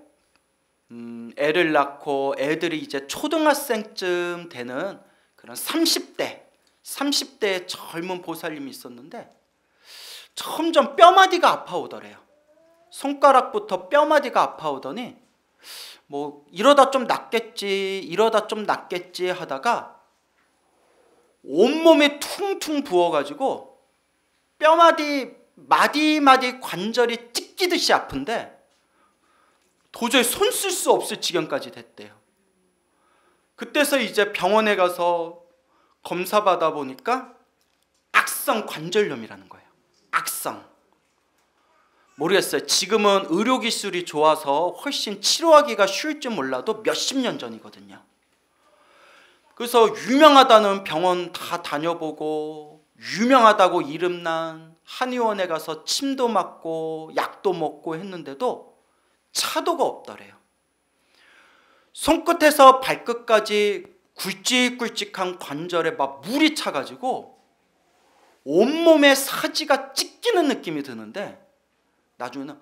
애를 낳고 애들이 이제 초등학생쯤 되는 그런 30대의 젊은 보살님이 있었는데 점점 뼈마디가 아파오더래요. 손가락부터 뼈마디가 아파오더니 뭐 이러다 좀 낫겠지 하다가 온몸이 퉁퉁 부어가지고 뼈마디 마디 관절이 찢기듯이 아픈데 도저히 손 쓸 수 없을 지경까지 됐대요. 그때서 이제 병원에 가서 검사 받아 보니까 악성 관절염이라는 거예요. 악성. 모르겠어요. 지금은 의료기술이 좋아서 훨씬 치료하기가 쉬울지 몰라도 몇십 년 전이거든요. 그래서 유명하다는 병원 다 다녀보고 유명하다고 이름난 한의원에 가서 침도 맞고 약도 먹고 했는데도 차도가 없더래요. 손끝에서 발끝까지 굵직굵직한 관절에 막 물이 차가지고 온몸에 사지가 찢기는 느낌이 드는데 나중에는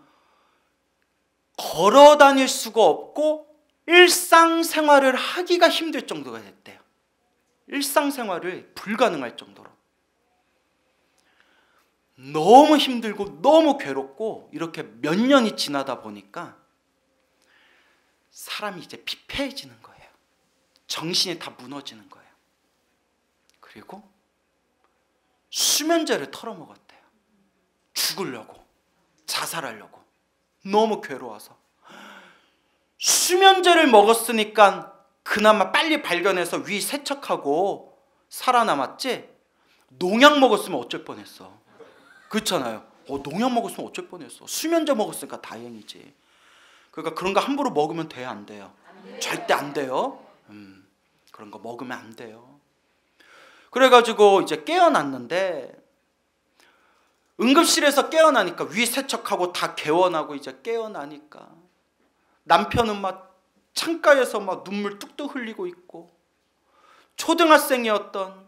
걸어 다닐 수가 없고 일상생활을 하기가 힘들 정도가 됐대요. 일상생활을 불가능할 정도로. 너무 힘들고 너무 괴롭고 이렇게 몇 년이 지나다 보니까 사람이 이제 피폐해지는 거예요. 정신이 다 무너지는 거예요. 그리고 수면제를 털어먹었대요. 죽으려고, 자살하려고. 너무 괴로워서. 수면제를 먹었으니까 그나마 빨리 발견해서 위 세척하고 살아남았지, 농약 먹었으면 어쩔 뻔했어. 그렇잖아요. 농약 먹었으면 어쩔 뻔했어. 수면제 먹었으니까 다행이지. 그러니까 그런 거 함부로 먹으면 돼요, 안 돼요? 절대 안 돼요. 그런 거 먹으면 안 돼요. 그래가지고 이제 깨어났는데 응급실에서 깨어나니까 위 세척하고 다 개원하고 이제 깨어나니까 남편은 막 창가에서 막 눈물 뚝뚝 흘리고 있고, 초등학생이었던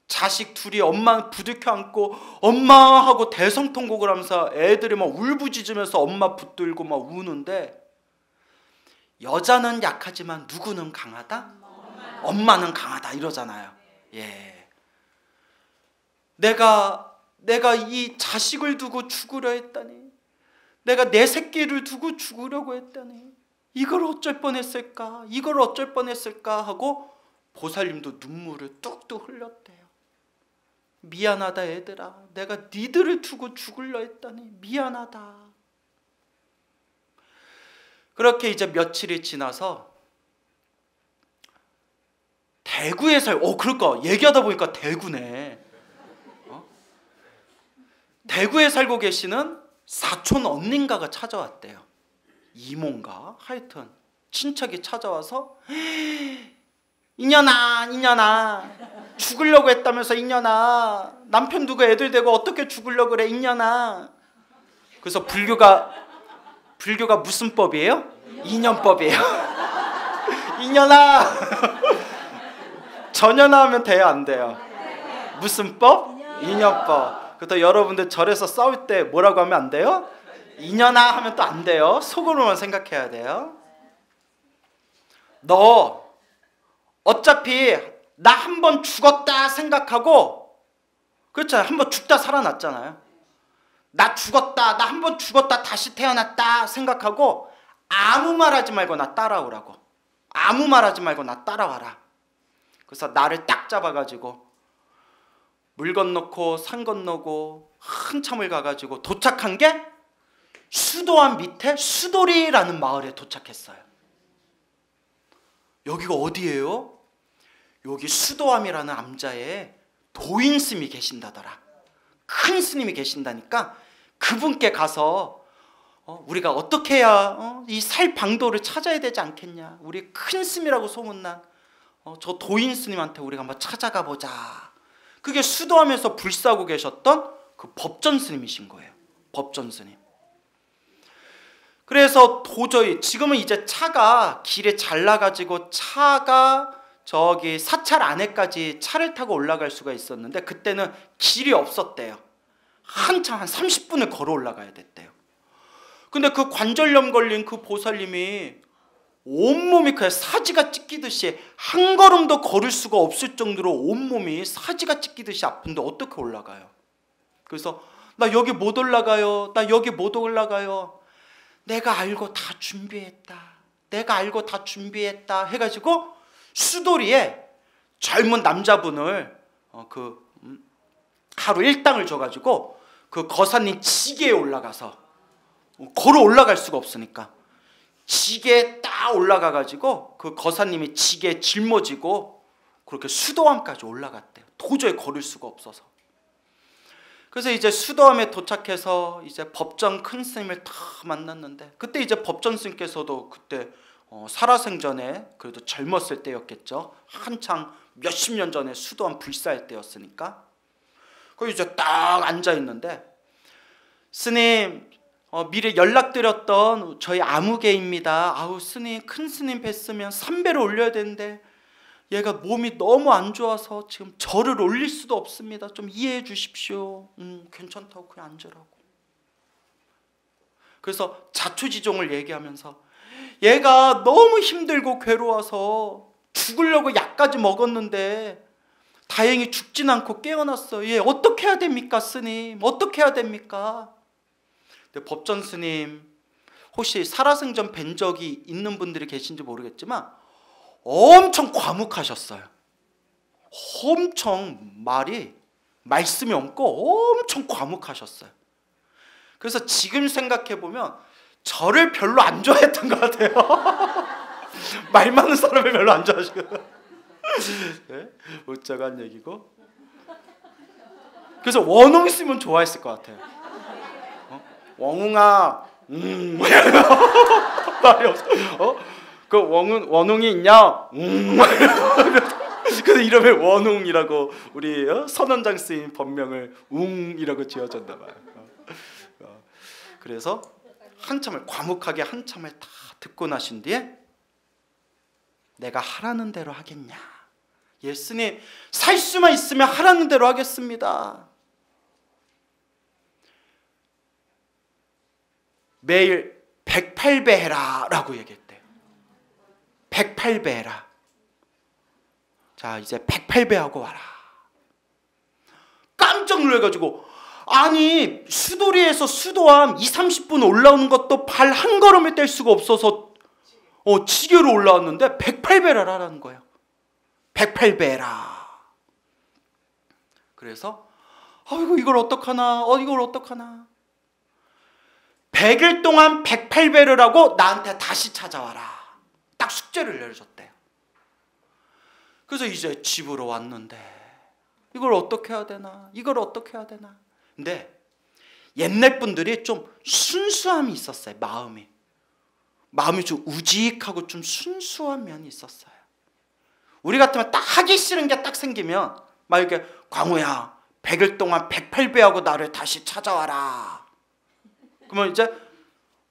자식 둘이 엄마 부둥켜 안고 엄마 하고 대성통곡을 하면서 애들이 막 울부짖으면서 엄마 붙들고 막 우는데, 여자는 약하지만 누구는 강하다? 엄마는 강하다 이러잖아요. 예. 내가 이 자식을 두고 죽으려 했다니, 내가 내 새끼를 두고 죽으려고 했다니, 이걸 어쩔 뻔했을까, 이걸 어쩔 뻔했을까 하고 보살님도 눈물을 뚝뚝 흘렸대요. 미안하다 얘들아, 내가 니들을 두고 죽으려 했다니 미안하다. 그렇게 이제 며칠이 지나서 대구에 그러니까 얘기하다 보니까 대구네. 대구에 살고 계시는 사촌 언닌가가 찾아왔대요. 이모인가? 하여튼 친척이 찾아와서, 이년아 죽으려고 했다면서, 이년아 남편 두고 애들 되고 어떻게 죽으려고 그래 이년아. 그래서 불교가 무슨 법이에요? 인연법이에요. 이년아. 전연아 하면 돼요, 안 돼요? 무슨 법? 인연법. 그래서 여러분들 절에서 싸울 때 뭐라고 하면 안 돼요? 이년아 하면 또 안 돼요. 속으로만 생각해야 돼요. 너 어차피 나 한 번 죽었다 생각하고, 그렇잖아요. 한 번 죽다 살아났잖아요. 나 죽었다, 나 한 번 죽었다 다시 태어났다 생각하고 아무 말 하지 말고 나 따라오라고. 아무 말 하지 말고 나 따라와라. 그래서 나를 딱 잡아가지고 물 건너고 산 건너고 한참을 가가지고 도착한 게 수도암 밑에 수도리라는 마을에 도착했어요. 여기가 어디예요? 여기 수도암이라는 암자에 도인 스님이 계신다더라. 큰 스님이 계신다니까 그분께 가서 우리가 어떻게 해야 이 살 방도를 찾아야 되지 않겠냐. 우리 큰 스님이라고 소문난 저 도인 스님한테 우리가 한번 찾아가 보자. 그게 수도암에서 불사고 계셨던 그 법전 스님이신 거예요. 법전 스님. 그래서 도저히 지금은 이제 차가 길에 잘 나가지고 차가 저기 사찰 안에까지 차를 타고 올라갈 수가 있었는데 그때는 길이 없었대요. 한참 한 30분을 걸어 올라가야 됐대요. 근데 그 관절염 걸린 그 보살님이 온몸이 그냥 사지가 찢기듯이 한 걸음도 걸을 수가 없을 정도로 온몸이 사지가 찢기듯이 아픈데 어떻게 올라가요? 그래서 나 여기 못 올라가요. 나 여기 못 올라가요. 내가 알고 다 준비했다. 내가 알고 다 준비했다 해가지고 수도리에 젊은 남자분을 하루 일당을 줘가지고 그 거사님 지게에 올라가서 걸어 올라갈 수가 없으니까 지게에 딱 올라가가지고 그 거사님이 지게에 짊어지고 그렇게 수도암까지 올라갔대요. 도저히 걸을 수가 없어서. 그래서 이제 수도암에 도착해서 이제 법전 큰 스님을 다 만났는데, 그때 이제 법전 스님께서도 그때 살아생전에 그래도 젊었을 때였겠죠. 한창 몇십 년 전에 수도암 불사할 때였으니까. 거기 이제 딱 앉아 있는데, 스님 미리 연락드렸던 저희 아무개입니다. 아우 스님, 큰 스님 뵀으면 3배를 올려야 되는데 얘가 몸이 너무 안 좋아서 지금 절을 올릴 수도 없습니다. 좀 이해해 주십시오. 괜찮다고 그냥 앉으라고. 그래서 자초지종을 얘기하면서 얘가 너무 힘들고 괴로워서 죽으려고 약까지 먹었는데 다행히 죽진 않고 깨어났어요. 얘 어떻게 해야 됩니까 스님? 어떻게 해야 됩니까? 근데 법전 스님 혹시 살아생전 뵌 적이 있는 분들이 계신지 모르겠지만 엄청 과묵하셨어요. 엄청 말씀이 없고 엄청 과묵하셨어요. 그래서 지금 생각해보면 저를 별로 안 좋아했던 것 같아요. 말 많은 사람을 별로 안 좋아하시거든요. 네? 웃자고 한 얘기고. 그래서 원웅 있으면 좋아했을 것 같아요. 원웅아, 말이 없어. 그 원웅이 있냐? 그래서 이름을 원웅이라고 우리 선원장 스님 법명을 웅이라고 지어졌나 봐요. 그래서 한참을 과묵하게 한참을 다 듣고 나신 뒤에 내가 하라는 대로 하겠냐? 예, 스님 살 수만 있으면 하라는 대로 하겠습니다. 매일 108배 해라 라고 얘기했대요. 108배 해라. 자 이제 108배 하고 와라. 깜짝 놀라가지고 아니 수도리에서 수도암 20-30분 올라오는 것도 발 한 걸음을 뗄 수가 없어서 지게로 올라왔는데 108배를 하라는 거예요. 108배 해라. 그래서 아이고 이걸 어떡하나, 이걸 어떡하나. 100일 동안 108배를 하고 나한테 다시 찾아와라. 딱 숙제를 내려줬대요. 그래서 이제 집으로 왔는데 이걸 어떻게 해야 되나, 이걸 어떻게 해야 되나. 근데 옛날 분들이 좀 순수함이 있었어요. 마음이 좀 우직하고 좀 순수한 면이 있었어요. 우리 같으면 딱 하기 싫은 게 딱 생기면 막 이렇게 광우야 100일 동안 108배하고 나를 다시 찾아와라. 그러면 이제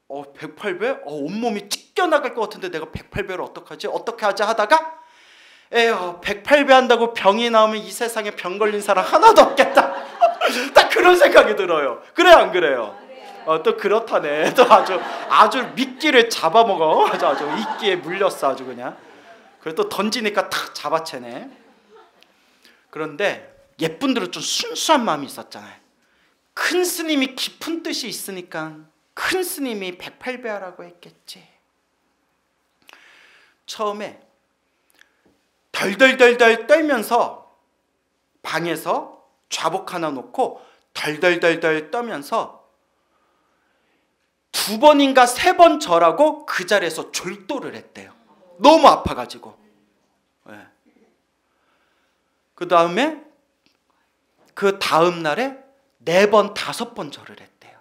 108배? 온몸이 찢겨나갈 것 같은데 내가 108배를 어떡하지? 어떻게 하지 하다가 에휴 108배 한다고 병이 나오면 이 세상에 병 걸린 사람 하나도 없겠다. 딱 그런 생각이 들어요. 그래요 안 그래요? 또 그렇다네. 또 아주 미끼를 잡아먹어. 아주 이끼에 물렸어 아주 그냥. 그래 또 던지니까 탁 잡아채네. 그런데 옛분들은 좀 순수한 마음이 있었잖아요. 큰 스님이 깊은 뜻이 있으니까 큰 스님이 108배 하라고 했겠지. 처음에 덜덜덜덜 떨면서 방에서 좌복 하나 놓고 덜덜덜덜 떠면서 2번인가 3번 절하고 그 자리에서 졸도를 했대요. 너무 아파가지고. 네. 그 다음에 그 다음 날에 4번, 5번 절을 했대요.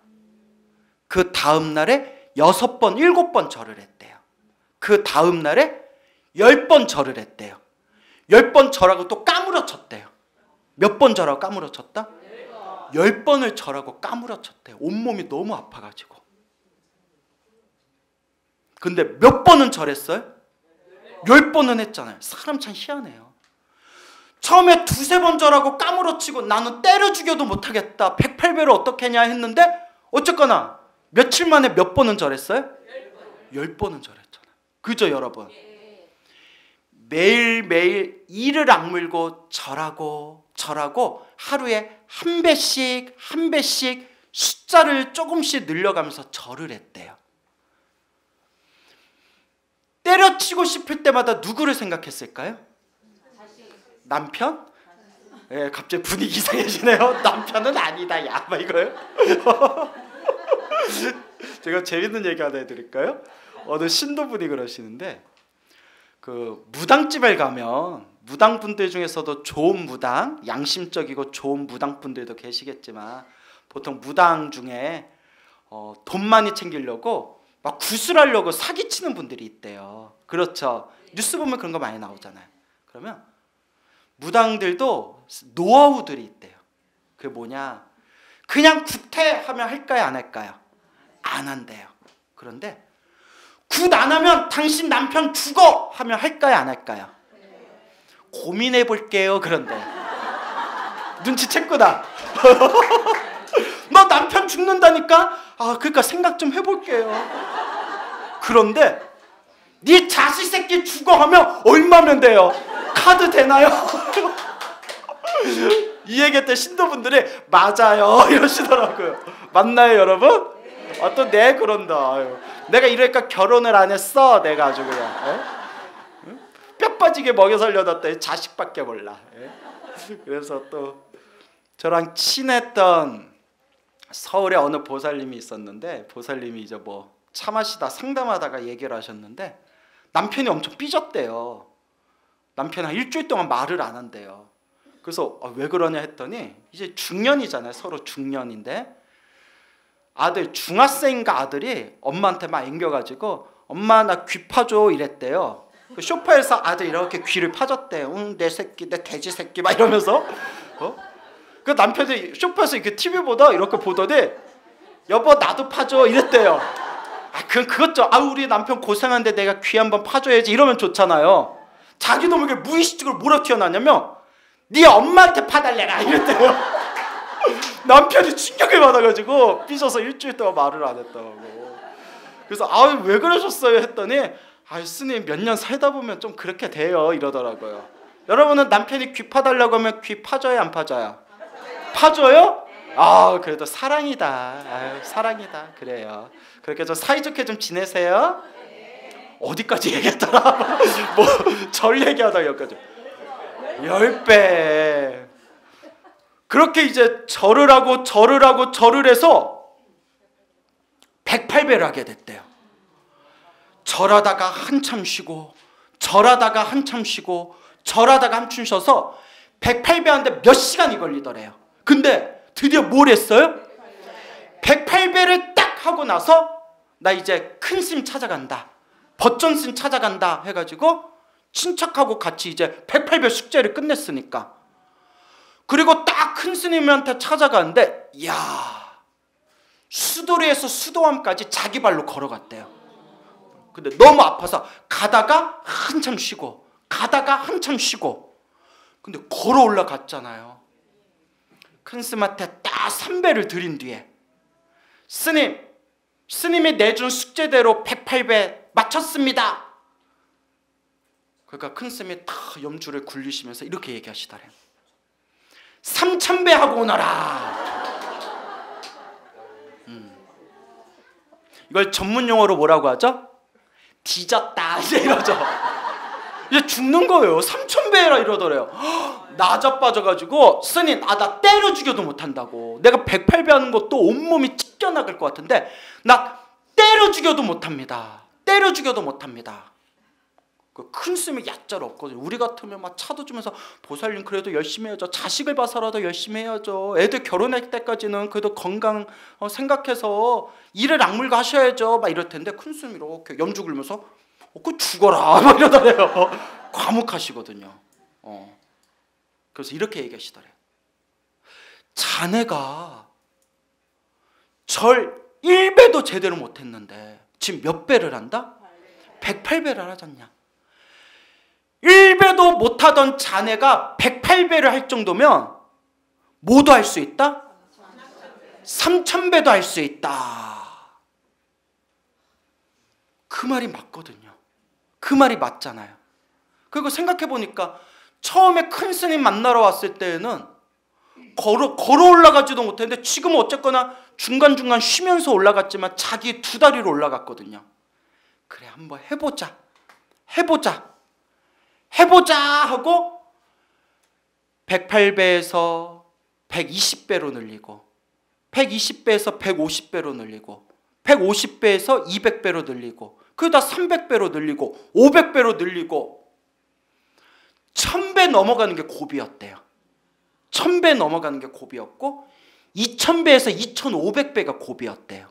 그 다음 날에 6번, 7번 절을 했대요. 그 다음 날에 10번 절을 했대요. 10번 절하고 또 까무러쳤대요. 몇 번 절하고 까무러쳤다? 10번을 절하고 까무러쳤대요. 온몸이 너무 아파가지고. 근데 몇 번은 절했어요? 10번은 했잖아요. 사람 참 희한해요. 처음에 2-3번 절하고 까무러치고 나는 때려 죽여도 못하겠다. 108배를 어떻게 하냐 했는데 어쨌거나 며칠 만에 몇 번은 절했어요? 10번은 절했잖아요. 그죠 여러분? 매일매일 이를 악물고 절하고 하루에 한 배씩 숫자를 조금씩 늘려가면서 절을 했대요. 때려치고 싶을 때마다 누구를 생각했을까요? 남편? 예, 갑자기 분위기 이상해지네요. 남편은 아니다 야 막 이거요. 제가 재밌는 얘기 하나 해드릴까요? 어느 신도분이 그러시는데 그 무당집에 가면 무당분들 중에서도 좋은 무당, 양심적이고 좋은 무당분들도 계시겠지만 보통 무당 중에 돈 많이 챙기려고 막 구슬하려고 사기치는 분들이 있대요. 그렇죠. 뉴스 보면 그런 거 많이 나오잖아요. 그러면 무당들도 노하우들이 있대요. 그게 뭐냐? 그냥 구태하면 할까요? 안 할까요? 안 한대요. 그런데 굿 안 하면 당신 남편 죽어 하면 할까요? 안 할까요? 고민해 볼게요. 그런데 눈치챘구나. 너 남편 죽는다니까? 아, 그러니까 생각 좀 해볼게요. 그런데 네 자식 새끼 죽어 하면 얼마면 돼요? 카드 되나요? 이 얘기 때 신도분들이 맞아요 이러시더라고요. 맞나요 여러분? 또 네 그런다. 아유, 내가 이러니까 결혼을 안 했어. 내가 아주 그냥 뼈 빠지게 먹여 살려놨더니 자식밖에 몰라. 그래서 또 저랑 친했던 서울에 어느 보살님이 있었는데 보살님이 이제 뭐 차 마시다 상담하다가 얘기를 하셨는데 남편이 엄청 삐졌대요. 남편이 한 일주일 동안 말을 안 한대요. 그래서 왜 그러냐 했더니 이제 중년이잖아요. 서로 중년인데 아들 중학생인가 아들이 엄마한테 막 앵겨가지고 엄마 나 귀 파줘 이랬대요. 그 소파에서 아들 이렇게 귀를 파줬대요. 응, 내 새끼 내 돼지 새끼 막 이러면서 그 남편이 소파에서 이렇게 TV 보다 이렇게 보더니 여보 나도 파줘 이랬대요. 그것죠. 우리 남편 고생한데 내가 귀 한번 파줘야지 이러면 좋잖아요. 자기도 모르게 무의식적으로 뭐라 튀어나왔냐면 네 엄마한테 파달래라 이랬대요. 남편이 충격을 받아가지고 삐져서 일주일 동안 말을 안 했다고. 그래서 왜 그러셨어요 했더니 스님 몇 년 살다 보면 좀 그렇게 돼요 이러더라고요. 여러분은 남편이 귀 파달라고 하면 귀 파줘요 안 파줘요? 파줘요? 그래도 사랑이다. 사랑이다. 그래요. 그렇게 좀 사이좋게 좀 지내세요. 어디까지 얘기했더라? 뭐 절 얘기하다 여기까지 10배. 그렇게 이제 절을 하고 해서 108배를 하게 됐대요. 절하다가 한참 쉬고 절하다가 한참 쉬고 절하다가 한참 쉬어서 108배 하는데 몇 시간이 걸리더래요. 근데 드디어 뭘 했어요? 108배를 딱 하고 나서 나 이제 큰 스님 찾아간다. 버전 스님 찾아간다 해가지고 친척하고 같이 이제 108배 숙제를 끝냈으니까. 그리고 딱 큰 스님한테 찾아가는데 수도리에서 수도암까지 자기 발로 걸어갔대요. 근데 너무 아파서 가다가 한참 쉬고 가다가 한참 쉬고. 근데 걸어 올라갔잖아요. 큰 스님한테 딱 3배를 드린 뒤에 스님이 내준 숙제대로 108배 마쳤습니다. 그러니까 큰 스님이 다 염주를 굴리시면서 이렇게 얘기하시더래요. 3000배 하고 오너라. 이걸 전문 용어로 뭐라고 하죠? 뒤졌다 이제 이러죠. 이제 죽는 거예요. 3000배라 이러더래요. 나자빠져가지고 스님 나 때려 죽여도 못한다고. 내가 108배 하는 것도 온몸이 찢겨나갈 것 같은데 나 때려 죽여도 못합니다. 때려 죽여도 못합니다. 그 큰 스님이 얕잘 없거든요. 우리 같으면 막 차도 주면서 보살님 그래도 열심히 해야죠. 자식을 봐서라도 열심히 해야죠. 애들 결혼할 때까지는 그래도 건강 생각해서 일을 악물고 하셔야죠. 막 이럴 텐데 큰 스님이 이렇게 염주 굴면서 그 죽어라 막 이러더래요. 과묵하시거든요. 그래서 이렇게 얘기하시더래요. 자네가 절 1배도 제대로 못했는데 지금 몇 배를 한다? 108배를 하잖냐. 1배도 못하던 자네가 108배를 할 정도면 뭐도 할 수 있다? 3000배도 할 수 있다. 그 말이 맞거든요. 그 말이 맞잖아요. 그리고 생각해보니까 처음에 큰 스님 만나러 왔을 때는 걸어 올라가지도 못했는데 지금은 어쨌거나 중간중간 쉬면서 올라갔지만 자기 2다리로 올라갔거든요. 그래 한번 해보자 하고 108배에서 120배로 늘리고 120배에서 150배로 늘리고 150배에서 200배로 늘리고 그러다 300배로 늘리고 500배로 늘리고 1000배 넘어가는 게 고비였대요. 1000배 넘어가는 게 고비였고 2000배에서 2500배가 고비였대요.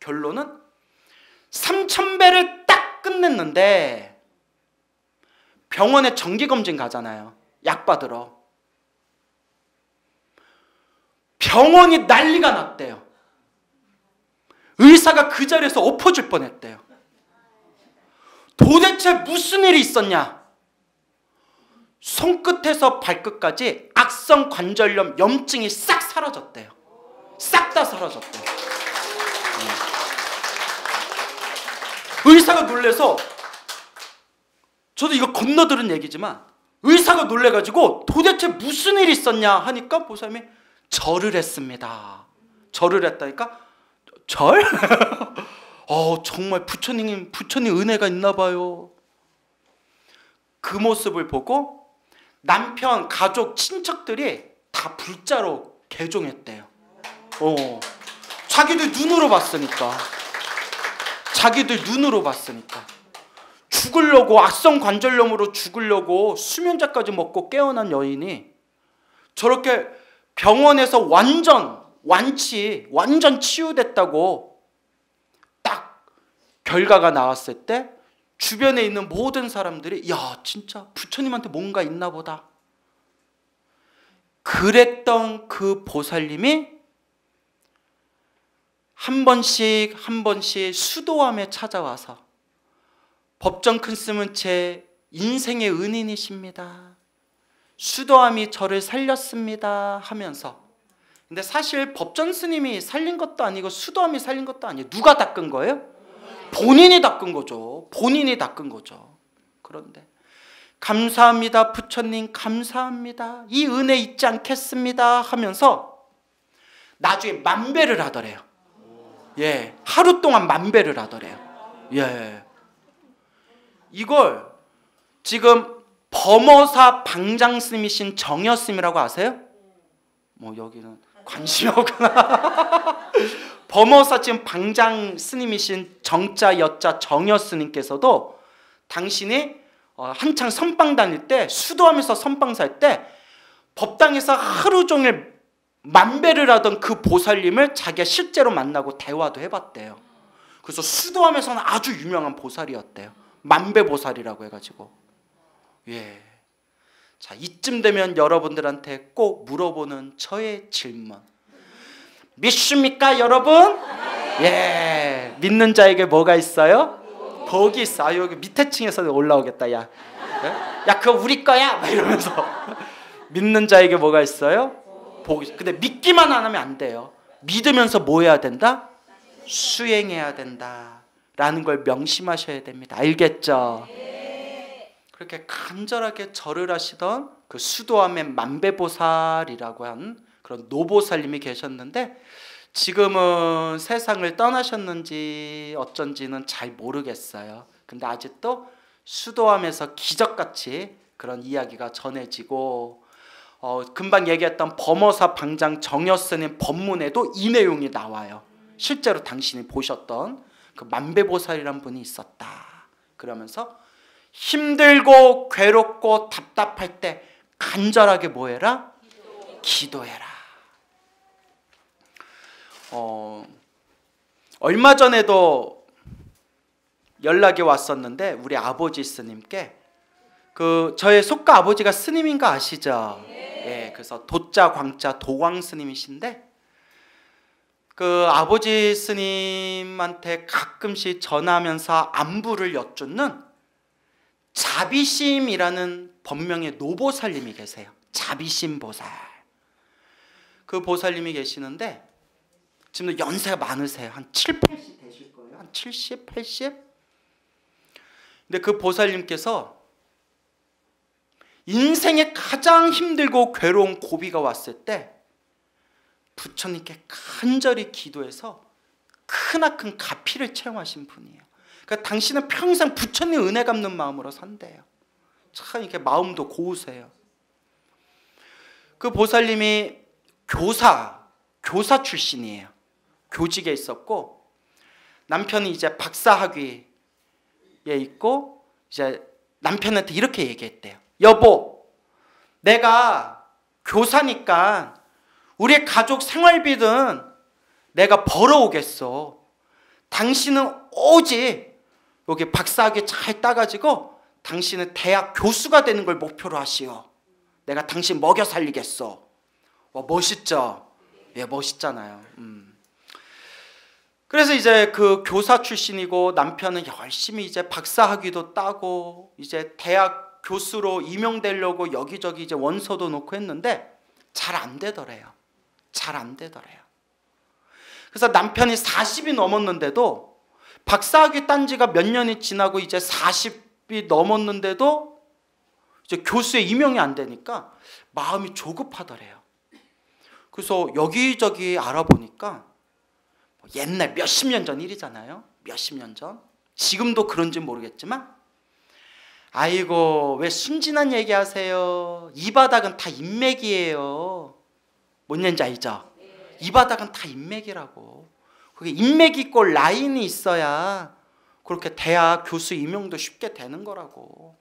결론은 3000배를 딱 끝냈는데 병원에 정기검진 가잖아요. 약 받으러. 병원이 난리가 났대요. 의사가 그 자리에서 엎어질 뻔했대요. 도대체 무슨 일이 있었냐? 손끝에서 발끝까지 악성 관절염 염증이 싹 사라졌대요. 싹 다 사라졌대요. 의사가 놀래서, 저도 이거 건너들은 얘기지만 의사가 놀래가지고 도대체 무슨 일이 있었냐 하니까 보살님이 절을 했습니다. 절을 했다니까? 절? 정말 부처님 은혜가 있나 봐요. 그 모습을 보고 남편, 가족, 친척들이 다 불자로 개종했대요. 자기들 눈으로 봤으니까. 죽으려고, 악성 관절염으로 죽으려고 수면제까지 먹고 깨어난 여인이 저렇게 병원에서 완전 치유됐다고 딱 결과가 나왔을 때 주변에 있는 모든 사람들이 야, 진짜 부처님한테 뭔가 있나 보다. 그랬던 그 보살님이 한 번씩 수도함에 찾아와서 법정 큰 스승은 제 인생의 은인이십니다. 수도함이 저를 살렸습니다 하면서, 근데 사실 법전 스님이 살린 것도 아니고 수도함이 살린 것도 아니에요. 누가 닦은 거예요? 본인이 닦은 거죠. 그런데 감사합니다 부처님, 감사합니다, 이 은혜 잊지 않겠습니다 하면서 나중에 만배를 하더래요. 하루 동안 만배를 하더래요. 이걸 지금 범어사 방장스님이신 정여스님이라고 아세요? 뭐 여기는 관심이 없구나. 범어사 지금 방장스님이신 정자 여자 정여스님께서도 당신이 한창 선방 다닐 때, 수도하면서 선방 살 때 법당에서 하루 종일 만배를 하던 그 보살님을 자기가 실제로 만나고 대화도 해봤대요. 그래서 수도함에서는 아주 유명한 보살이었대요. 만배보살이라고 해가지고. 자, 이쯤 되면 여러분들한테 꼭 물어보는 저의 질문, 믿습니까 여러분? 믿는 자에게 뭐가 있어요? 복이 있어. 여기 밑에 층에서 올라오겠다. 야 그거 우리 거야 막 이러면서. 믿는 자에게 뭐가 있어요? 복이. 근데 믿기만 안 하면 안 돼요. 믿으면서 뭐 해야 된다? 수행해야 된다 라는 걸 명심하셔야 됩니다. 알겠죠? 그렇게 간절하게 절을 하시던 그 수도함의 만배보살이라고 한 그런 노보살님이 계셨는데, 지금은 세상을 떠나셨는지 어쩐지는 잘 모르겠어요. 근데 아직도 수도함에서 기적같이 그런 이야기가 전해지고, 금방 얘기했던 범어사 방장 정여스님 법문에도 이 내용이 나와요. 실제로 당신이 보셨던 그 만배보살이란 분이 있었다. 그러면서 힘들고 괴롭고 답답할 때 간절하게 뭐 해라? 기도해라. 얼마 전에도 연락이 왔었는데 우리 아버지 스님께, 저의 속가 아버지가 스님인 거 아시죠? 그래서 도자 광자 도광 스님이신데, 그 아버지 스님한테 가끔씩 전화하면서 안부를 여쭙는 자비심이라는 법명의 노보살님이 계세요. 자비심 보살. 그 보살님이 계시는데 지금 연세가 많으세요. 한 7, 80 되실 거예요. 한 70, 80. 근데 그 보살님께서 인생에 가장 힘들고 괴로운 고비가 왔을 때 부처님께 간절히 기도해서 크나큰 가피를 체험하신 분이에요. 그러니까 당신은 평생 부처님 은혜 갚는 마음으로 산대요. 참 이렇게 마음도 고우세요. 그 보살님이 교사 출신이에요. 교직에 있었고, 남편이 이제 박사학위에 있고 이제 남편한테 이렇게 얘기했대요. 여보, 내가 교사니까 우리 가족 생활비는 내가 벌어오겠어. 당신은 오직 여기 박사학위 잘 따가지고 당신은 대학 교수가 되는 걸 목표로 하시오. 내가 당신 먹여 살리겠어. 와, 멋있죠? 예, 멋있잖아요. 그래서 이제 그 교사 출신이고 남편은 열심히 이제 박사학위도 따고 이제 대학 교수로 임용되려고 여기저기 이제 원서도 놓고 했는데 잘 안 되더래요. 잘 안 되더래요. 그래서 남편이 40이 넘었는데도 박사학위 딴 지가 몇 년이 지나고 이제 40이 넘었는데도 이제 교수에 임용이 안 되니까 마음이 조급하더래요. 그래서 여기저기 알아보니까 옛날 몇십 년 전 일이잖아요. 몇십 년 전. 지금도 그런지 모르겠지만 아이고 왜 순진한 얘기하세요. 이 바닥은 다 인맥이에요. 뭔 얘기인지 알죠? 이 바닥은 다 인맥이라고. 그게 인맥 있고 라인이 있어야 그렇게 대학 교수 임용도 쉽게 되는 거라고.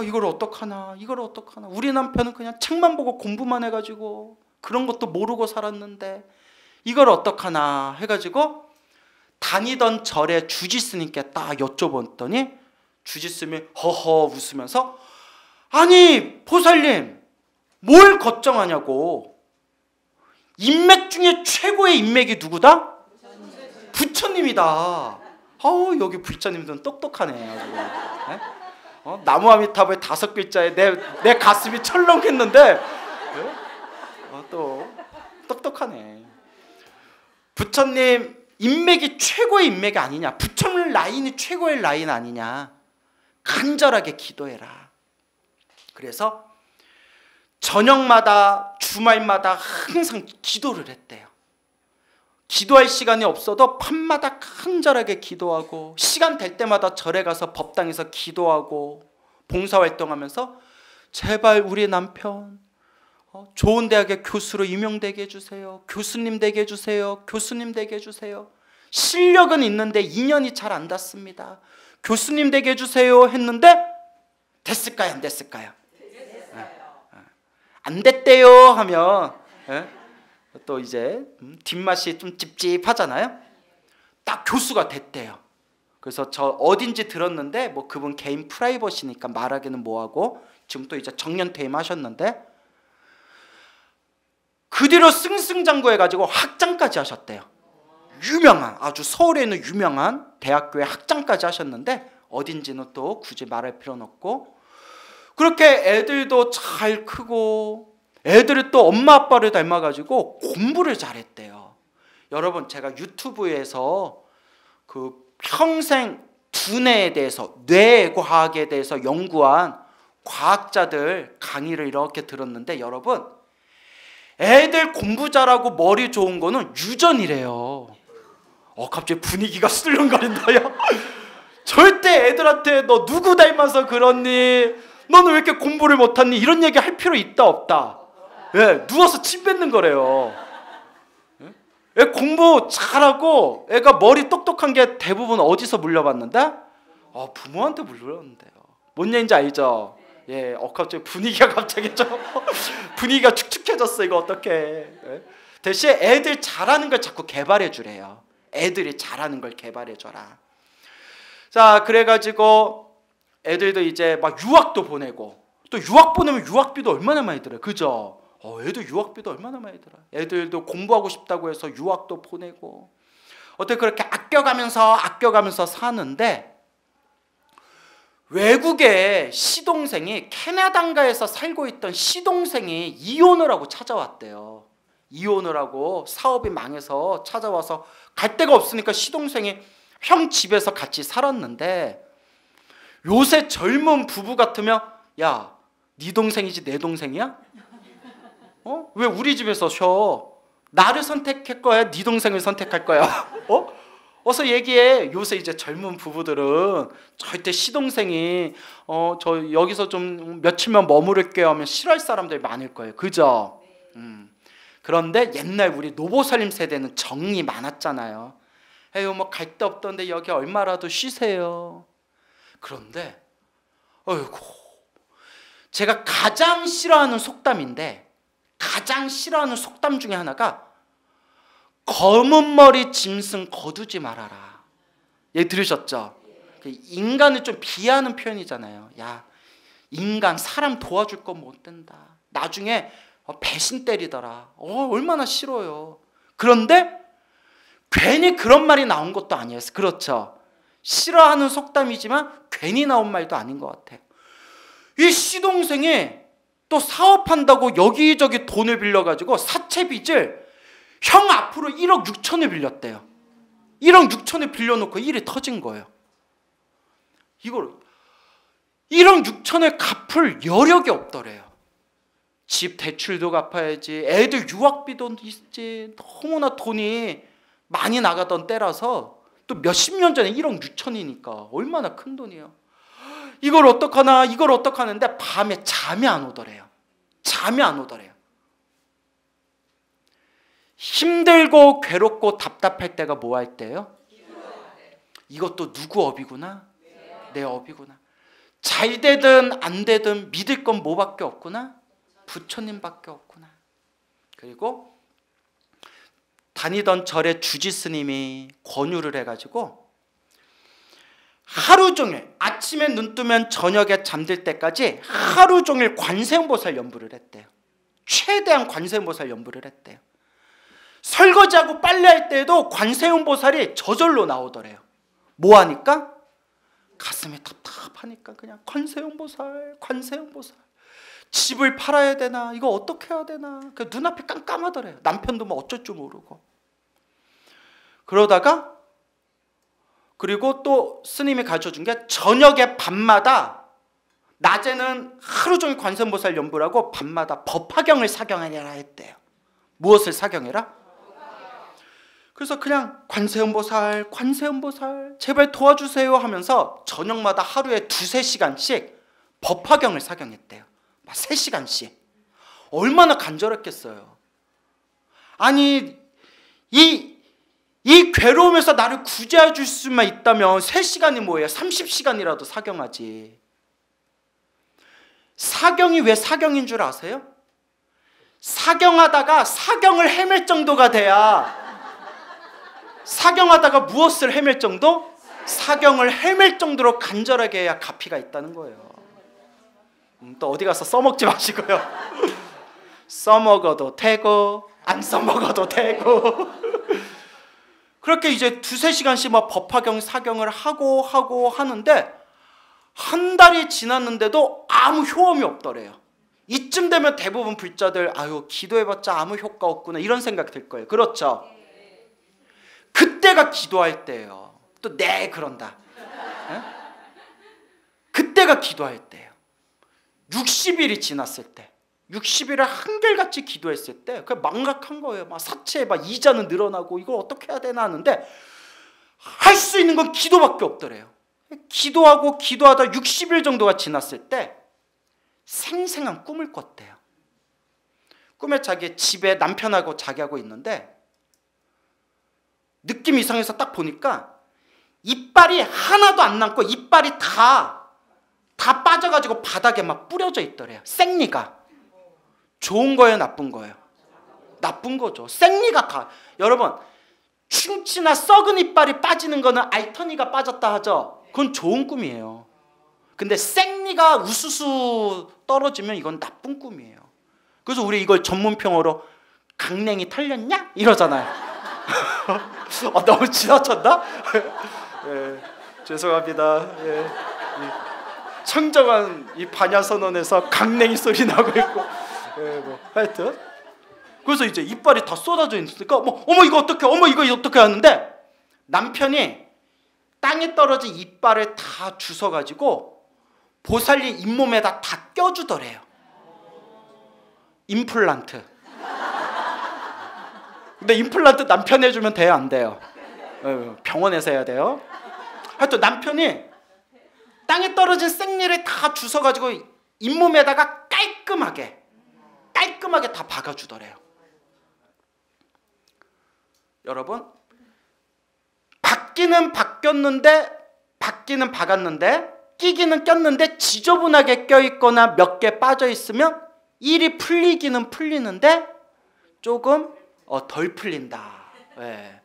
이걸 어떡하나, 이걸 어떡하나. 우리 남편은 그냥 책만 보고 공부만 해가지고 그런 것도 모르고 살았는데 이걸 어떡하나 해가지고 다니던 절에 주지스님께 딱 여쭤봤더니 주지스님이 허허 웃으면서 아니 보살님 뭘 걱정하냐고. 인맥 중에 최고의 인맥이 누구다? 부처님이다. 여기 부처님들은 똑똑하네. 네? 나무아미타불 5글자에 내 가슴이 철렁했는데 네? 또 똑똑하네. 부처님 인맥이 최고의 인맥이 아니냐, 부처님 라인이 최고의 라인 아니냐, 간절하게 기도해라. 그래서 저녁마다 주말마다 항상 기도를 했대요. 기도할 시간이 없어도 밤마다 간절하게 기도하고 시간 될 때마다 절에 가서 법당에서 기도하고 봉사활동하면서 제발 우리 남편 좋은 대학의 교수로 임용되게 해주세요. 교수님 되게 해주세요. 교수님 되게 해주세요. 실력은 있는데 인연이 잘 안 닿습니다. 교수님 되게 해주세요 했는데 됐을까요? 안 됐을까요? 안 됐대요 하면 또 이제 뒷맛이 좀 찝찝하잖아요. 딱 교수가 됐대요. 그래서 저 어딘지 들었는데 뭐 그분 개인 프라이버시니까 말하기는 뭐하고 지금 또 이제 정년퇴임 하셨는데 그 뒤로 승승장구해가지고 학장까지 하셨대요. 유명한, 아주 서울에 있는 유명한 대학교에 학장까지 하셨는데 어딘지는 또 굳이 말할 필요는 없고 그렇게 애들도 잘 크고 애들이 또 엄마 아빠를 닮아가지고 공부를 잘했대요. 여러분 제가 유튜브에서 그 평생 두뇌에 대해서 뇌과학에 대해서 연구한 과학자들 강의를 이렇게 들었는데 여러분 애들 공부 잘하고 머리 좋은 거는 유전이래요. 갑자기 분위기가 술렁거린다요. 절대 애들한테 너 누구 닮아서 그렇니? 너는 왜 이렇게 공부를 못하니? 이런 얘기 할 필요 있다 없다? 예, 누워서 침 뱉는 거래요. 애 공부 잘하고 애가 머리 똑똑한 게 대부분 어디서 물려봤는데? 부모한테 물려봤는데요. 뭔 얘기인지 알죠? 예, 갑자기 분위기가 갑자기 좀 분위기가 축축해졌어. 이거 어떡해? 예? 대신 애들 잘하는 걸 자꾸 개발해 주래요. 애들이 잘하는 걸 개발해 줘라. 자, 그래가지고 애들도 이제 막 유학도 보내고 또 유학 보내면 유학비도 얼마나 많이 들어요. 그죠? 애들 유학비도 얼마나 많이 들어요. 애들도 공부하고 싶다고 해서 유학도 보내고 어떻게 그렇게 아껴가면서 사는데 외국에 시동생이 캐나다인가에서 살고 있던 시동생이 이혼을 하고 찾아왔대요. 이혼을 하고 사업이 망해서 찾아와서 갈 데가 없으니까 시동생이 형 집에서 같이 살았는데 요새 젊은 부부 같으면 야, 네 동생이지 내 동생이야? 왜 우리 집에서 쉬어? 나를 선택할 거야? 네 동생을 선택할 거야? 어서 얘기해. 요새 이제 젊은 부부들은 절대 시동생이 저 여기서 좀 며칠만 머무를게요 하면 싫어할 사람들이 많을 거예요. 그죠? 그런데 옛날 우리 노보살님 세대는 정이 많았잖아요. 에휴 뭐 갈 데 없던데 여기 얼마라도 쉬세요. 그런데 어이구, 제가 가장 싫어하는 속담인데 가장 싫어하는 속담 중에 하나가 검은 머리 짐승 거두지 말아라. 얘 들으셨죠? 인간을 좀 비하하는 표현이잖아요. 야, 인간 사람 도와줄 건 못 된다. 나중에 배신 때리더라. 얼마나 싫어요. 그런데 괜히 그런 말이 나온 것도 아니에요. 그렇죠? 싫어하는 속담이지만 괜히 나온 말도 아닌 것 같아요. 이 시동생이 또 사업한다고 여기저기 돈을 빌려가지고 사채빚을 형 앞으로 1억 6천을 빌렸대요. 1억 6천을 빌려놓고 일이 터진 거예요. 이걸 1억 6천을 갚을 여력이 없더래요. 집 대출도 갚아야지, 애들 유학비도 있지, 너무나 돈이 많이 나가던 때라서 또 몇십 년 전에 1억 6천이니까 얼마나 큰 돈이에요. 이걸 어떡하나 이걸 어떡하는데 밤에 잠이 안 오더래요. 잠이 안 오더래요. 힘들고 괴롭고 답답할 때가 뭐 할 때요? 이것도 누구 업이구나? 내 업이구나. 잘 되든 안 되든 믿을 건 뭐밖에 없구나? 부처님밖에 없구나. 그리고 다니던 절에 주지 스님이 권유를 해가지고 하루 종일 아침에 눈 뜨면 저녁에 잠들 때까지 하루 종일 관세음보살 연부를 했대요. 최대한 관세음보살 연부를 했대요. 설거지하고 빨래할 때에도 관세음보살이 저절로 나오더래요. 뭐 하니까? 가슴이 답답하니까 그냥 관세음보살, 관세음보살. 집을 팔아야 되나? 이거 어떻게 해야 되나? 눈앞이 깜깜하더래요. 남편도 뭐 어쩔 줄 모르고. 그러다가 그리고 또 스님이 가르쳐준 게 저녁에 밤마다, 낮에는 하루 종일 관세음보살 연부라고 밤마다 법화경을 사경하라 했대요. 무엇을 사경해라? 그래서 그냥 관세음보살, 관세음보살 제발 도와주세요 하면서 저녁마다 하루에 2-3시간씩 법화경을 사경했대요. 막 3시간씩. 얼마나 간절했겠어요. 아니 이 괴로움에서 나를 구제해 줄 수만 있다면 3시간이 뭐예요? 30시간이라도 사경하지. 사경이 왜 사경인 줄 아세요? 사경하다가 사경을 헤맬 정도가 돼야, 사경하다가 무엇을 헤맬 정도? 사경을 헤맬 정도로 간절하게 해야 가피가 있다는 거예요. 또 어디 가서 써먹지 마시고요. 써먹어도 되고 안 써먹어도 되고. 그렇게 이제 2-3시간씩 막 법화경 사경을 하고 하는데 한 달이 지났는데도 아무 효험이 없더래요. 이쯤 되면 대부분 불자들 아유 기도해봤자 아무 효과 없구나 이런 생각 들 거예요. 그렇죠? 그때가 기도할 때예요. 또 네 그런다. 에? 그때가 기도할 때예요. 60일이 지났을 때, 60일을 한결같이 기도했을 때 그 망각한 거예요. 막 사채 막 이자는 늘어나고 이걸 어떻게 해야 되나 하는데 할 수 있는 건 기도밖에 없더래요. 기도하고 기도하다 60일 정도가 지났을 때 생생한 꿈을 꿨대요. 꿈에 자기 집에 남편하고 자기하고 있는데 느낌 이상해서 딱 보니까 이빨이 하나도 안 남고 이빨이 다 빠져가지고 바닥에 막 뿌려져 있더래요. 생리가. 좋은 거예요, 나쁜 거예요? 나쁜 거죠. 생리가 다. 여러분, 충치나 썩은 이빨이 빠지는 거는 알터니가 빠졌다 하죠. 그건 좋은 꿈이에요. 근데 생리가 우수수 떨어지면 이건 나쁜 꿈이에요. 그래서 우리 이걸 전문평어로 강냉이 털렸냐? 이러잖아요. 너무 지나쳤나? 예, 죄송합니다. 예, 청정한 이 반야선언에서 강냉이 소리 나고 있고, 예, 뭐 하여튼 그래서 이제 이빨이 다 쏟아져 있으니까 뭐 어머 이거 어떻게, 어머 이거 어떻게 하는데 남편이 땅에 떨어진 이빨을 다 주워가지고 보살리 잇몸에다 다 껴주더래요. 임플란트. 근데 임플란트 남편 해주면 돼요, 안 돼요? 병원에서 해야 돼요. 하여튼 남편이 땅에 떨어진 생리를 다 주워가지고 잇몸에다가 깔끔하게 다 박아주더래요. 여러분, 박기는 박았는데 끼기는 꼈는데 지저분하게 껴있거나 몇 개 빠져있으면 일이 풀리기는 풀리는데 조금 덜 풀린다. 예.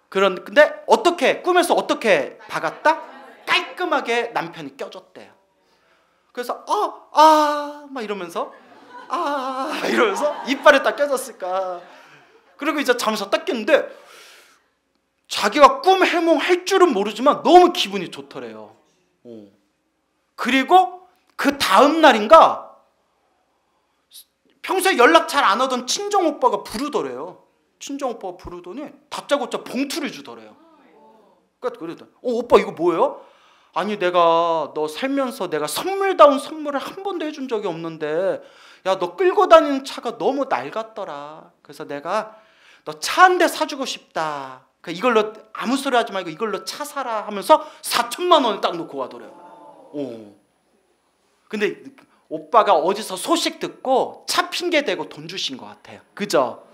근데 어떻게 꿈에서 어떻게 박았다? 깔끔하게 남편이 껴줬대요. 그래서 막 이러면서 이빨에 딱 껴졌을까. 그리고 이제 잠에서 딱 깼는데 자기가 꿈 해몽할 줄은 모르지만 너무 기분이 좋더래요. 그리고 그 다음 날인가 평소에 연락 잘 안 하던 친정 오빠가 부르더래요. 친정 오빠가 부르더니 다짜고짜 봉투를 주더래요. 그러니까 오빠 이거 뭐예요? 아니 내가 너 살면서 내가 선물다운 선물을 한 번도 해준 적이 없는데 야 너 끌고 다니는 차가 너무 낡았더라. 그래서 내가 너 차 한 대 사주고 싶다. 이걸로 아무 소리 하지 말고 이걸로 차 사라 하면서 4천만 원을 딱 놓고 가더래요. 근데 오빠가 어디서 소식 듣고 차 핑계 대고 돈 주신 것 같아요. 그죠?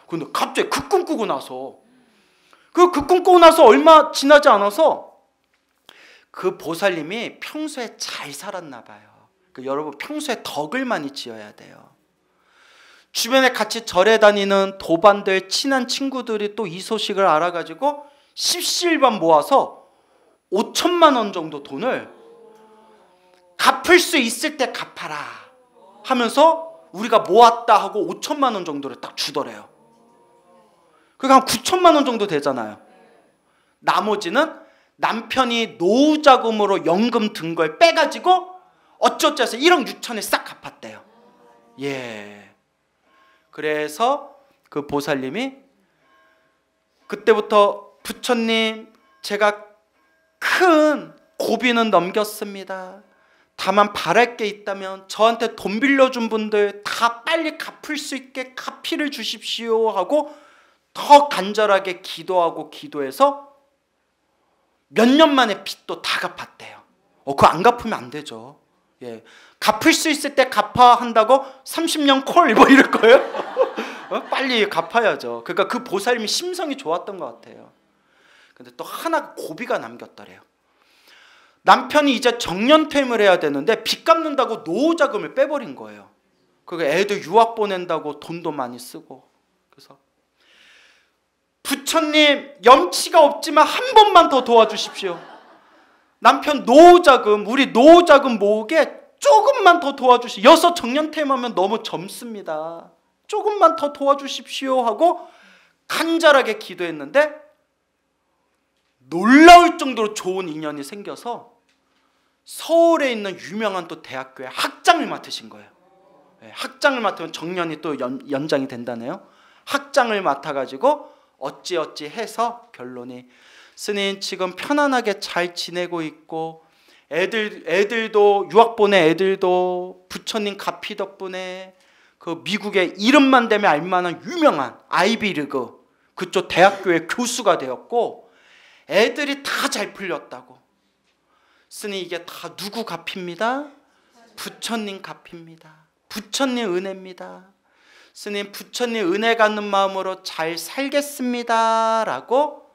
근데 갑자기 그 꿈 꾸고 나서 그 꿈 꾸고 나서 얼마 지나지 않아서 그 보살님이 평소에 잘 살았나 봐요. 여러분 평소에 덕을 많이 지어야 돼요. 주변에 같이 절에 다니는 도반들 친한 친구들이 또 이 소식을 알아가지고 십시일반 모아서 5천만 원 정도 돈을 갚을 수 있을 때 갚아라 하면서 우리가 모았다 하고 5천만 원 정도를 딱 주더래요. 그러니까 한 9천만 원 정도 되잖아요. 나머지는 남편이 노후자금으로 연금 든 걸 빼가지고 어쩌어쩌서 1억 6천에 싹 갚았대요. 예. 그래서 그 보살님이 그때부터 부처님 제가 큰 고비는 넘겼습니다. 다만 바랄 게 있다면 저한테 돈 빌려준 분들 다 빨리 갚을 수 있게 가피를 주십시오 하고 더 간절하게 기도하고 기도해서 몇 년 만에 빚도 다 갚았대요. 그거 안 갚으면 안 되죠. 예. 갚을 수 있을 때 갚아 한다고 30년 콜 뭐 이럴 거예요? 빨리 갚아야죠. 그러니까 그 보살님이 심성이 좋았던 것 같아요. 근데 또 하나 고비가 남겼더래요. 남편이 이제 정년퇴임을 해야 되는데 빚 갚는다고 노후자금을 빼버린 거예요. 그러니까 애들 유학 보낸다고 돈도 많이 쓰고. 그래서 부처님 염치가 없지만 한 번만 더 도와주십시오. 남편 노후자금 우리 노후자금 모으게 조금만 더 도와주십시오. 여섯 정년퇴임하면 너무 젊습니다. 조금만 더 도와주십시오 하고 간절하게 기도했는데 놀라울 정도로 좋은 인연이 생겨서 서울에 있는 유명한 또 대학교에 학장을 맡으신 거예요. 학장을 맡으면 정년이 또 연장이 된다네요. 학장을 맡아가지고 어찌어찌 해서 결론이 스님 지금 편안하게 잘 지내고 있고 애들도 유학 보낸 애들도 부처님 가피 덕분에 그 미국의 이름만 대면 알만한 유명한 아이비리그 그쪽 대학교의 교수가 되었고 애들이 다 잘 풀렸다고. 스님 이게 다 누구 갚입니다? 부처님 갚입니다. 부처님 은혜입니다. 스님 부처님 은혜 갖는 마음으로 잘 살겠습니다 라고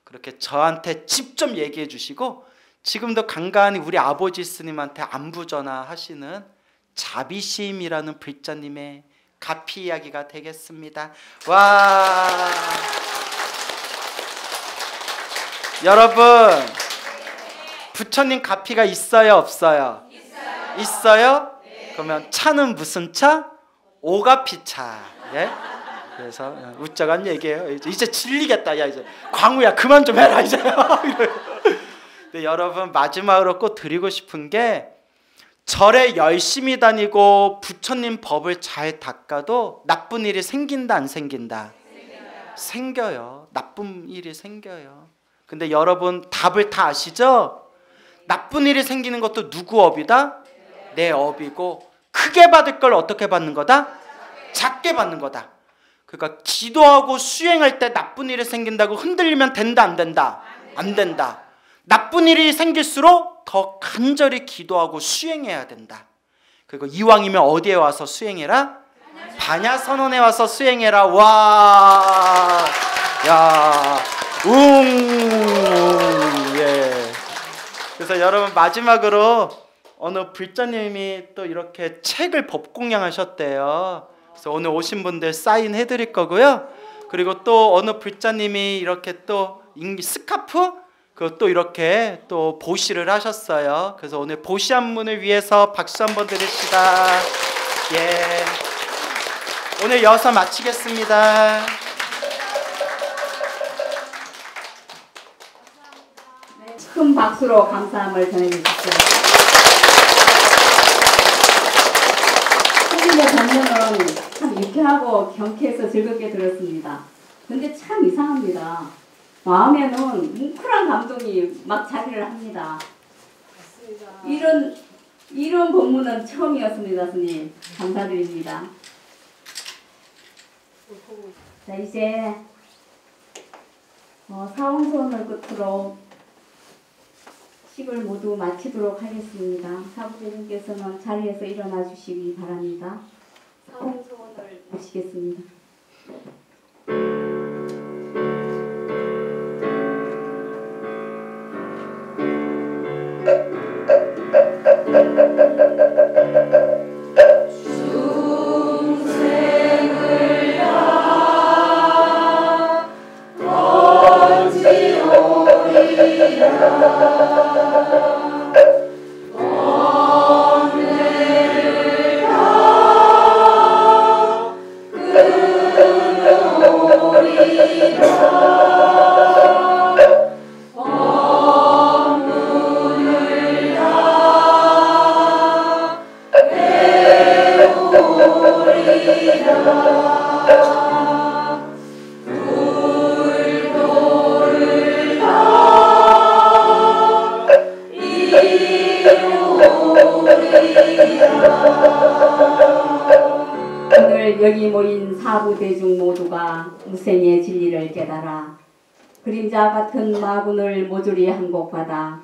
그렇게 저한테 직접 얘기해 주시고 지금도 간간히 우리 아버지 스님한테 안부 전화하시는 자비심이라는 불자님의 가피 이야기가 되겠습니다. 와, 여러분 부처님 가피가 있어요 없어요? 있어요? 그러면 차는 무슨 차? 오가피차. 예? 그래서 웃자간 얘기예요. 이제 질리겠다. 야 이제 광우야 그만 좀 해라 이제. 근데 여러분 마지막으로 꼭 드리고 싶은 게 절에 열심히 다니고 부처님 법을 잘 닦아도 나쁜 일이 생긴다 안 생긴다? 생겨요. 나쁜 일이 생겨요. 근데 여러분 답을 다 아시죠? 나쁜 일이 생기는 것도 누구 업이다? 내 업이고 크게 받을 걸 어떻게 받는 거다? 작게 받는 거다. 그러니까 기도하고 수행할 때 나쁜 일이 생긴다고 흔들리면 된다 안 된다? 안 된다. 나쁜 일이 생길수록 더 간절히 기도하고 수행해야 된다. 그리고 이왕이면 어디에 와서 수행해라? 반야선언에 와서 수행해라. 와, 야, 예. 그래서 여러분 마지막으로 어느 불자님이 또 이렇게 책을 법공양하셨대요. 그래서 오늘 오신 분들 사인해 드릴 거고요. 그리고 또 어느 불자님이 이렇게 또 스카프 그또 이렇게 또 보시를 하셨어요. 그래서 오늘 보시 한 분을 위해서 박수 한번 드립시다. 예. 오늘 여기서 마치겠습니다. 큰 박수로 감사함을 전해주십시오. 선생님의 전문은 참 유쾌하고 경쾌해서 즐겁게 들었습니다. 근데 참 이상합니다. 마음에는 뭉클한 감동이 막 자리를 합니다. 이런 본문은 처음이었습니다, 스님. 감사드립니다. 자, 이제 사원소원을 끝으로 식을 모두 마치도록 하겠습니다. 사부대님께서는 자리에서 일어나 주시기 바랍니다. 사원소원을 모시겠습니다. 오늘 여기 모인 사부대중 모두가 무생의 진리를 깨달아 그림자 같은 마군을 모조리 항복받아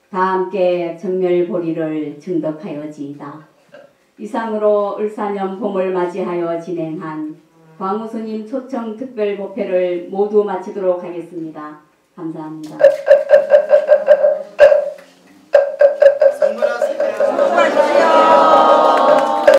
다 함께 정멸보리를 증덕하여지이다. 이상으로 을사년 봄을 맞이하여 진행한 광우스님 초청 특별법회를 모두 마치도록 하겠습니다. 감사합니다.